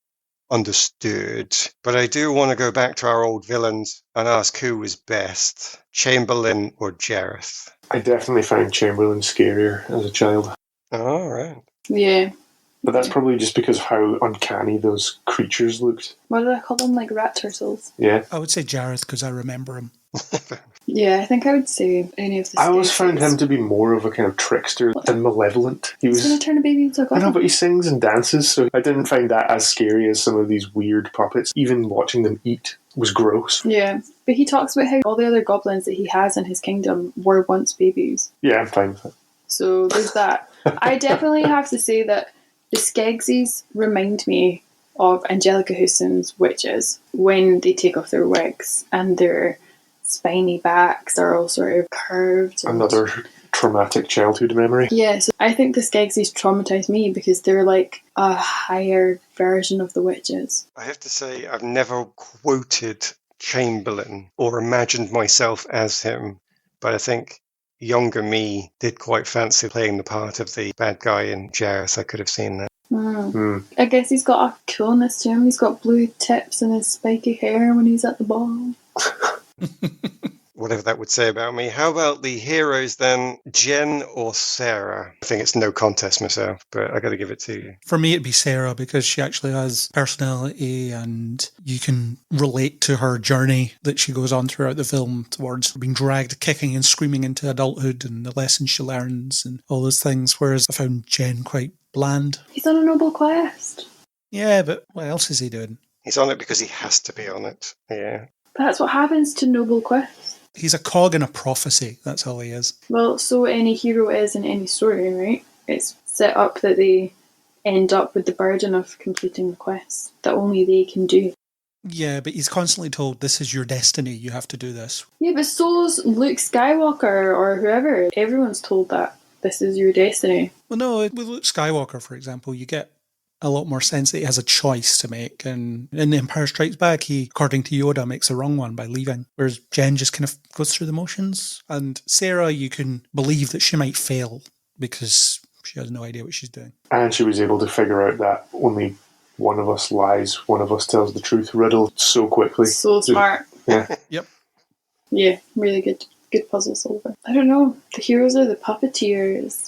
understood. But I do want to go back to our old villains and ask who was best, Chamberlain or Jareth? I definitely found Chamberlain scarier as a child. All right. Yeah. But that's probably just because of how uncanny those creatures looked. What did I call them? Like rat turtles? Yeah. I would say Jareth because I remember him. Yeah, I think I would say any of the I always found Stacy's. him to be more of a kind of trickster than malevolent. He He's going was. to turn a baby into a I goblin. know, but he sings and dances, so I didn't find that as scary as some of these weird puppets. Even watching them eat was gross. Yeah, but he talks about how all the other goblins that he has in his kingdom were once babies. Yeah, I'm fine with it. So there's that. I definitely have to say that the Skegsies remind me of Angelica Houston's witches when they take off their wigs and their spiny backs are all sort of curved. Another traumatic childhood memory. Yeah, so I think the Skegsies traumatise me because they're like a higher version of the witches. I have to say, I've never quoted Chamberlain or imagined myself as him, but I think younger me did quite fancy playing the part of the bad guy in Jareth. I could have seen that. I guess he's got a coolness to him. He's got blue tips in his spiky hair when he's at the ball. whatever that would say about me. How about the heroes then? Jen or Sarah? I think it's no contest myself, but I got to give it to you. For me, it'd be Sarah because she actually has personality and you can relate to her journey that she goes on throughout the film towards being dragged kicking and screaming into adulthood and the lessons she learns and all those things, whereas I found Jen quite bland. He's on a noble quest. Yeah, but what else is he doing? He's on it because he has to be on it. Yeah. That's what happens to noble quests. He's a cog in a prophecy, that's all he is. Well, so any hero is in any story, right? It's set up that they end up with the burden of completing the quests that only they can do. Yeah, but he's constantly told, this is your destiny, you have to do this. Yeah, but so's Luke Skywalker or whoever. Everyone's told that this is your destiny. Well, no, with Luke Skywalker, for example, you get a lot more sense that he has a choice to make. And in The Empire Strikes Back, he, according to Yoda, makes the wrong one by leaving. Whereas Jen just kind of goes through the motions. And Sarah, you can believe that she might fail because she has no idea what she's doing. And she was able to figure out that only one of us lies, one of us tells the truth riddle so quickly. So smart. Yeah. Yep. Yeah, really good puzzle solver. I don't know. The heroes are the puppeteers.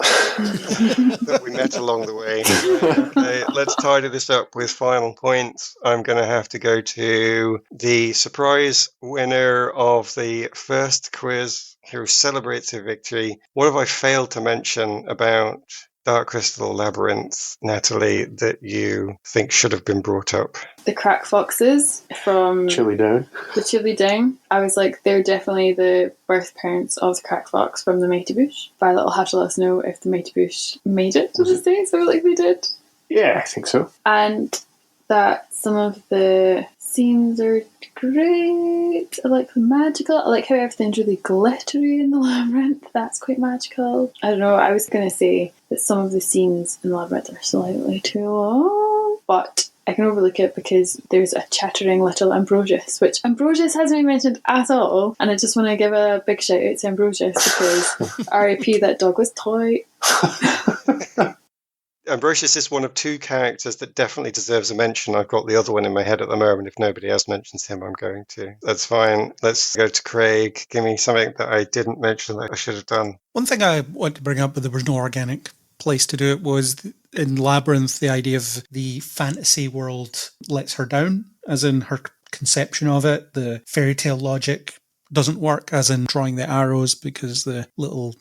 That we met along the way. Okay, let's tidy this up with final points. I'm going to have to go to the surprise winner of the first quiz who celebrates her victory. What have I failed to mention about Dark Crystal Labyrinth, Natalie, that you think should have been brought up? The crack foxes from Chili Down. the Chili Down. I was like, they're definitely the birth parents of the crack fox from the Mighty Bush. Violet will have to let us know if the Mighty Bush made it to the States. I feel like they did. Yeah, I think so. And that some of the scenes are great. I like the magical. I like how everything's really glittery in the labyrinth. That's quite magical. I don't know, I was going to say that some of the scenes in the labyrinth are slightly too long, but I can overlook it because there's a chattering little Ambrosius, which Ambrosius hasn't been mentioned at all, and I just want to give a big shout out to Ambrosius because R.I.P. that dog was tight. Ambrosius is one of two characters that definitely deserves a mention. I've got the other one in my head at the moment. If nobody else mentions him, I'm going to. That's fine. Let's go to Craig. Give me something that I didn't mention that I should have done. One thing I want to bring up, but there was no organic place to do it, was in Labyrinth, the idea of the fantasy world lets her down, as in her conception of it. The fairy tale logic doesn't work, as in drawing the arrows, because the little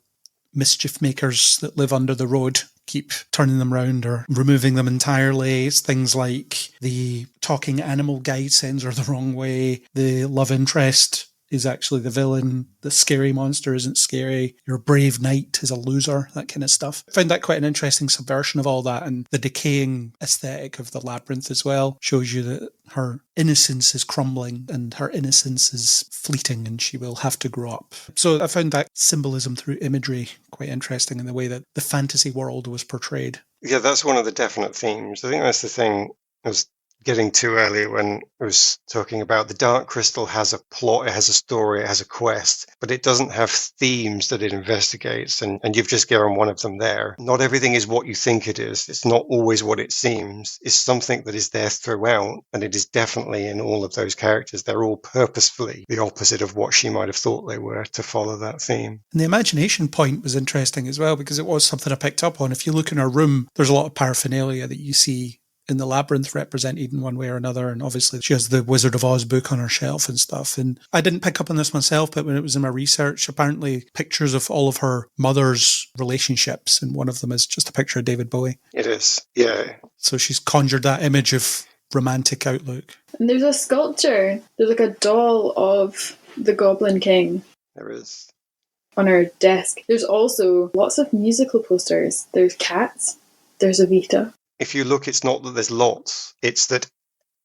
mischief makers that live under the road keep turning them round or removing them entirely. It's things like the talking animal guide sends her the wrong way. The love interest is actually the villain. The scary monster isn't scary. Your brave knight is a loser, that kind of stuff. I found that quite an interesting subversion of all that, and the decaying aesthetic of the labyrinth as well shows you that her innocence is crumbling and her innocence is fleeting and she will have to grow up. So I found that symbolism through imagery quite interesting in the way that the fantasy world was portrayed. Yeah, that's one of the definite themes. I think that's the thing I was getting to earlier when I was talking about the Dark Crystal has a plot, it has a story, it has a quest, but it doesn't have themes that it investigates, and you've just given one of them there. Not everything is what you think it is. It's not always what it seems. It's something that is there throughout, and it is definitely in all of those characters. They're all purposefully the opposite of what she might have thought they were to follow that theme. And the imagination point was interesting as well, because it was something I picked up on. If you look in her room, there's a lot of paraphernalia that you see in the labyrinth represented in one way or another, and obviously she has the Wizard of Oz book on her shelf and stuff. And I didn't pick up on this myself, but when it was in my research, apparently pictures of all of her mother's relationships, and one of them is just a picture of David Bowie. It is, yeah. So she's conjured that image of romantic outlook. And there's a sculpture. There's like a doll of the Goblin King. There is. On her desk. There's also lots of musical posters. There's Cats. There's Evita. If you look, it's not that there's lots, it's that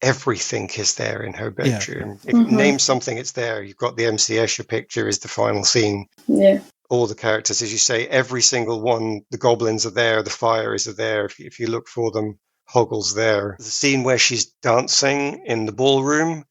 everything is there in her bedroom. If you name something, it's there. You've got the MC Escher picture is the final scene. Yeah. All the characters, as you say, every single one, the goblins are there, the fires are there. If you look for them, Hoggle's there. The scene where she's dancing in the ballroom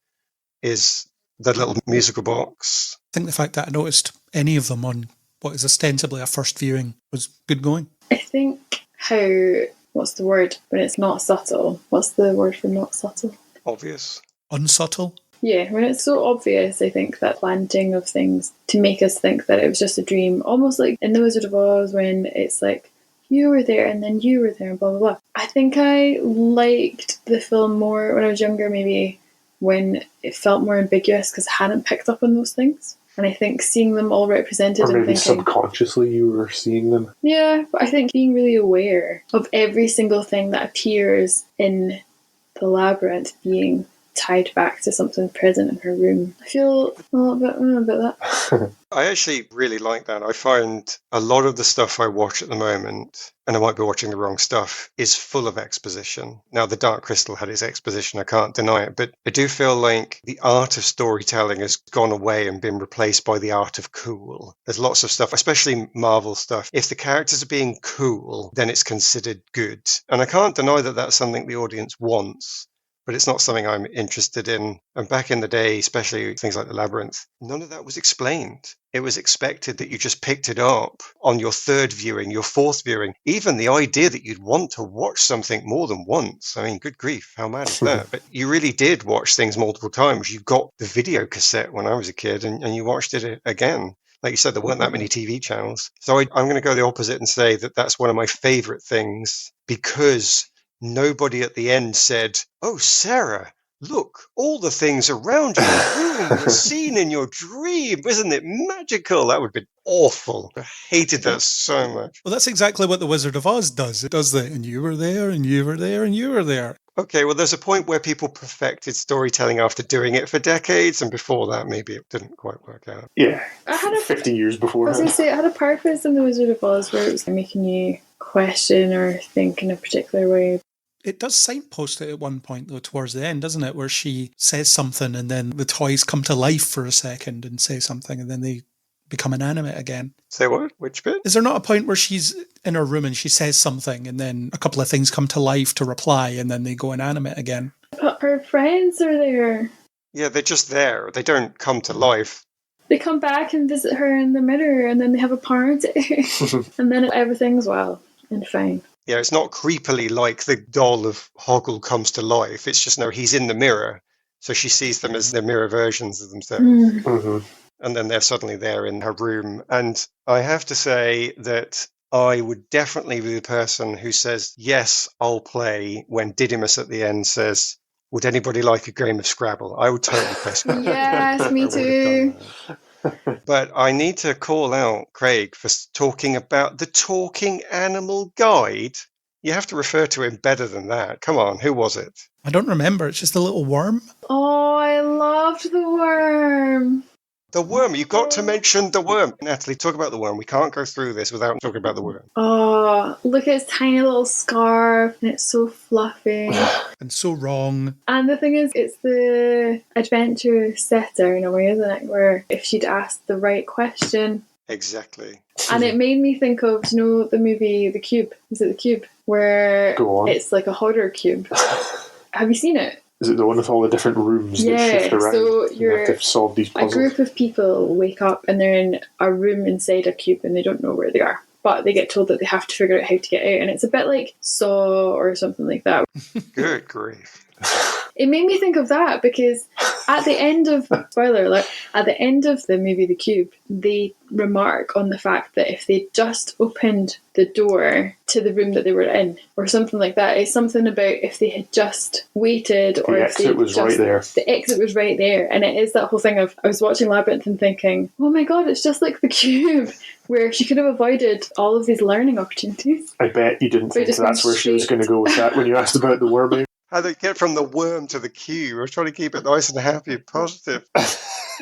is the little musical box. I think the fact that I noticed any of them on what is ostensibly a first viewing was good going. I think how... What's the word when it's not subtle? What's the word for not subtle? Obvious. Unsubtle? Yeah, when it's so obvious, I think that planting of things to make us think that it was just a dream, almost like in The Wizard of Oz when it's like, you were there and then you were there and blah, blah, blah. I think I liked the film more when I was younger, maybe when it felt more ambiguous because I hadn't picked up on those things. And I think seeing them all represented Or and maybe thinking, subconsciously you were seeing them. yeah, but I think being really aware of every single thing that appears in the labyrinth being tied back to something present in her room. I feel a little bit about that. I actually really like that. I find a lot of the stuff I watch at the moment, and I might be watching the wrong stuff, is full of exposition. Now, the Dark Crystal had its exposition, I can't deny it, but I do feel like the art of storytelling has gone away and been replaced by the art of cool. There's lots of stuff, especially Marvel stuff. If the characters are being cool, then it's considered good. And I can't deny that that's something the audience wants. But it's not something I'm interested in. And back in the day, especially things like The Labyrinth, none of that was explained. It was expected that you just picked it up on your third viewing, your fourth viewing. Even the idea that you'd want to watch something more than once. I mean, good grief, how mad is that? But you really did watch things multiple times. You got the video cassette when I was a kid and you watched it again. Like you said, there weren't that many TV channels. So I'm going to go the opposite and say that that's one of my favorite things because nobody at the end said, "Oh, Sarah, look, all the things around you, the scene in your dream, isn't it magical?" That would have been awful. I hated that so much. Well, that's exactly what The Wizard of Oz does. It does that, and you were there, and you were there, and you were there. Okay, well, there's a point where people perfected storytelling after doing it for decades, and before that, maybe it didn't quite work out. Yeah, I had 50 years before. I was going to say, it had a purpose in The Wizard of Oz where it was making you question or think in a particular way. It does signpost it at one point, though, towards the end, doesn't it? Where she says something and then the toys come to life for a second and say something and then they become inanimate again. Say what? Which bit? Is there not a point where she's in her room and she says something and then a couple of things come to life to reply and then they go inanimate again? But her friends are there. Yeah, they're just there. They don't come to life. They come back and visit her in the mirror and then they have a party. And then everything's well and fine. Yeah, it's not creepily like the doll of Hoggle comes to life. It's just, no, he's in the mirror. So she sees them as the mirror versions of themselves. Mm-hmm. And then they're suddenly there in her room. And I have to say that I would definitely be the person who says, yes, I'll play, when Didymus at the end says, would anybody like a game of Scrabble? I would totally play Scrabble. Yes, me too. But I need to call out Craig for talking about the Talking Animal Guide. You have to refer to him better than that. Come on, who was it? I don't remember. It's just a little worm. Oh, I loved the worm. The worm. You've got to mention the worm. Natalie, talk about the worm. We can't go through this without talking about the worm. Oh, look at its tiny little scarf and it's so fluffy. And so wrong. And the thing is, it's the adventure setter in a way, isn't it? Where if she'd asked the right question. Exactly. And it made me think of, you know, the movie The Cube. Is it The Cube? Where it's like a horror cube. Have you seen it? Is it the one with all the different rooms that shift around? So you have to solve these puzzles. A group of people wake up and they're in a room inside a cube and they don't know where they are. But they get told that they have to figure out how to get out. And it's a bit like Saw or something like that. Good grief. It made me think of that because at the end of, spoiler alert, at the end of the movie The Cube, they remark on the fact that if they just opened the door to the room that they were in, or something like that, it's something about if they had just waited, or if exit was right there. The exit was right there. And it is that whole thing of, I was watching Labyrinth and thinking, oh my god, it's just like The Cube, where she could have avoided all of these learning opportunities. I bet you didn't think that's where she was going to go with that when you asked about the worm. How they get from the worm to the cube. I was trying to keep it nice and happy and positive.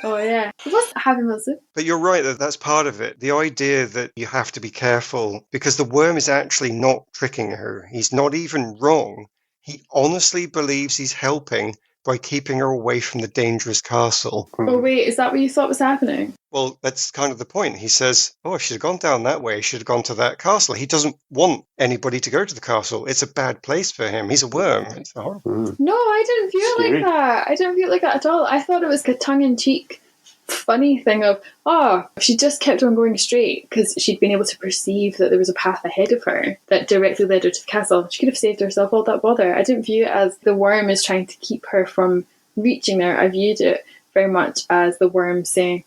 Oh yeah, it was happy, was it? But you're right, that's part of it. The idea that you have to be careful because the worm is actually not tricking her. He's not even wrong. He honestly believes he's helping by keeping her away from the dangerous castle. Oh wait, is that what you thought was happening? Well, that's kind of the point. He says, oh, if she'd have gone down that way, she'd have gone to that castle. He doesn't want anybody to go to the castle. It's a bad place for him. He's a worm. It's horrible. No, I didn't feel Scary. like that. I didn't feel like that at all. I thought it was a tongue-in-cheek, funny thing of, she just kept on going straight because she'd been able to perceive that there was a path ahead of her that directly led her to the castle. She could have saved herself all that bother. I didn't view it as the worm is trying to keep her from reaching there, I viewed it very much as the worm saying,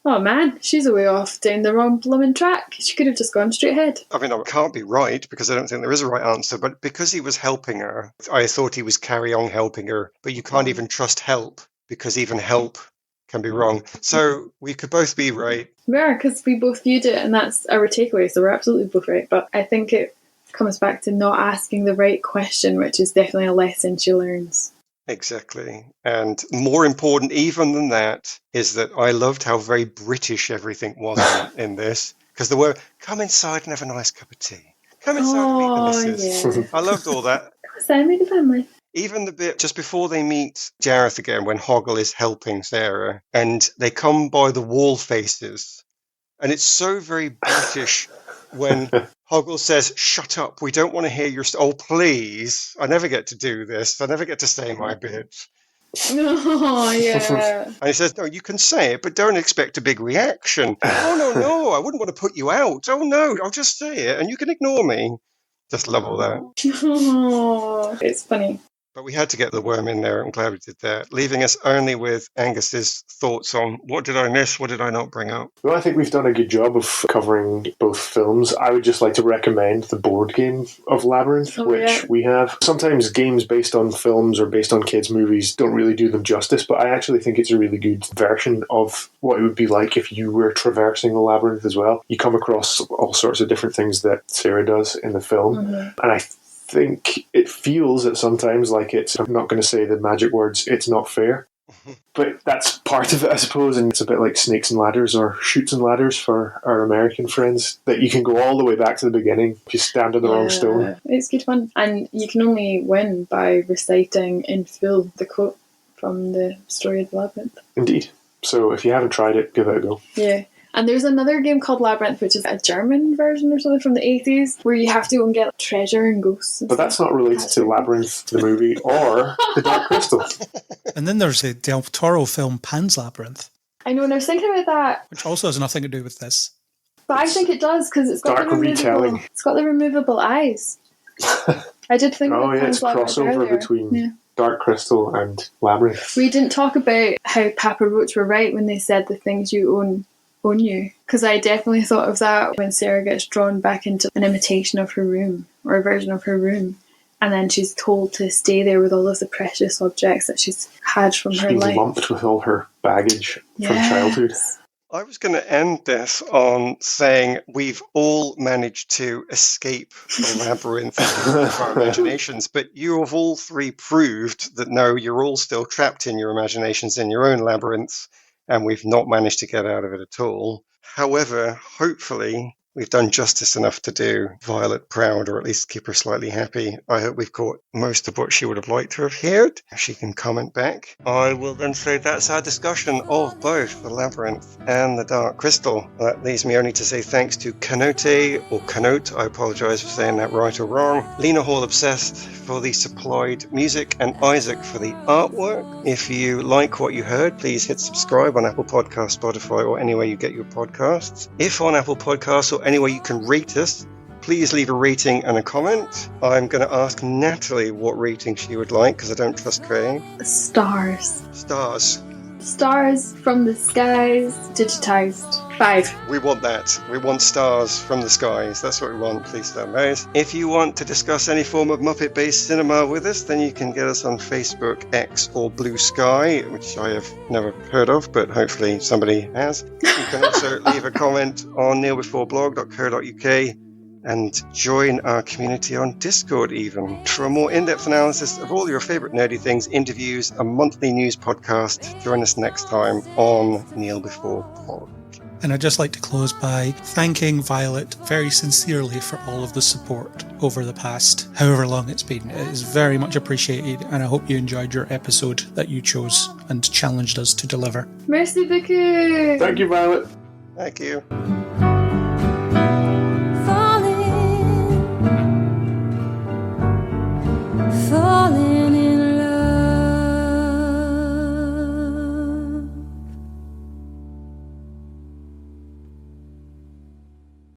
"Oh man, she's a way off down the wrong blooming track. She could have just gone straight ahead." I mean, I can't be right because I don't think there is a right answer, but because he was helping her, I thought he was carry on helping her, but you can't even trust help because even help can be wrong. So we could both be right. We are, because we both viewed it and that's our takeaway, so we're absolutely both right. But I think it comes back to not asking the right question, which is definitely a lesson she learns. Exactly. And more important even than that is that I loved how very British everything was in this. Because there were, come inside and have a nice cup of tea. Come inside and meet the missus. Yeah. I loved all that. Sammy the family. Even the bit just before they meet Jareth again, when Hoggle is helping Sarah, and they come by the wall faces. And it's so very British when Hoggle says, "Shut up, we don't want to hear your... Oh, please, I never get to do this. I never get to say my bit." Oh, yeah. And he says, "No, you can say it, but don't expect a big reaction." "Oh, no, I wouldn't want to put you out." "Oh, no, I'll just say it, and you can ignore me." Just love all that. Oh, it's funny. But we had to get the worm in there. I'm glad we did that. Leaving us only with Angus's thoughts on what did I miss, what did I not bring up. Well, I think we've done a good job of covering both films. I would just like to recommend the board game of Labyrinth, which we have. Sometimes games based on films or based on kids' movies don't really do them justice, but I actually think it's a really good version of what it would be like if you were traversing the labyrinth as well. You come across all sorts of different things that Sarah does in the film, and I think it feels at sometimes like it's, I'm not going to say the magic words, it's not fair. But that's part of it, I suppose, and it's a bit like Snakes and Ladders or Chutes and Ladders for our American friends, that you can go all the way back to the beginning if you stand on the wrong stone. It's good fun. And you can only win by reciting in full the quote from the story of the Labyrinth. Indeed. So if you haven't tried it, give it a go. Yeah. And there's another game called Labyrinth, which is a German version or something from the 80s, where you have to go and get treasure and ghosts. And but that's not related to Labyrinth, the movie, or the Dark Crystal. And then there's the Del Toro film Pan's Labyrinth. I know, and I was thinking about that. Which also has nothing to do with this. But I think it does, because it's got dark retelling. It's got the removable eyes. I did think oh, about yeah, it's crossover earlier. between Dark Crystal and Labyrinth. We didn't talk about how Papa Roach were right when they said the things you own you, because I definitely thought of that when Sarah gets drawn back into an imitation of her room, or a version of her room, and then she's told to stay there with all of the precious objects that she's had from her life. She's lumped with all her baggage from childhood. I was going to end this on saying we've all managed to escape the labyrinth of our imaginations, but you have all three proved that no, you're all still trapped in your imaginations, in your own labyrinths, and we've not managed to get out of it at all. However, hopefully, we've done justice enough to do Violet proud, or at least keep her slightly happy. I hope we've caught most of what she would have liked to have heard. She can comment back. I will then say that's our discussion of both the Labyrinth and the Dark Crystal. That leaves me only to say thanks to Canote, or Canote, I apologise for saying that right or wrong, Lena Hall Obsessed for the supplied music, and Isaac for the artwork. If you like what you heard, please hit subscribe on Apple Podcasts, Spotify, or anywhere you get your podcasts. If on Apple Podcasts or anywhere you can rate us, please leave a rating and a comment. I'm going to ask Natalie what rating she would like, because I don't trust Craig. Stars. Stars. Stars from the skies, digitized. 5. We want that. We want stars from the skies. That's what we want. Please stand those. If you want to discuss any form of Muppet-based cinema with us, then you can get us on Facebook, X, or Blue Sky, which I have never heard of, but hopefully somebody has. You can also leave a comment on neilbeforeblog.co.uk and join our community on Discord even. For a more in-depth analysis of all your favourite nerdy things, interviews, a monthly news podcast, join us next time on Neil Before Pod. And I'd just like to close by thanking Violet very sincerely for all of the support over the past however long it's been. It is very much appreciated, and I hope you enjoyed your episode that you chose and challenged us to deliver. Merci beaucoup. Thank you, Violet. Thank you.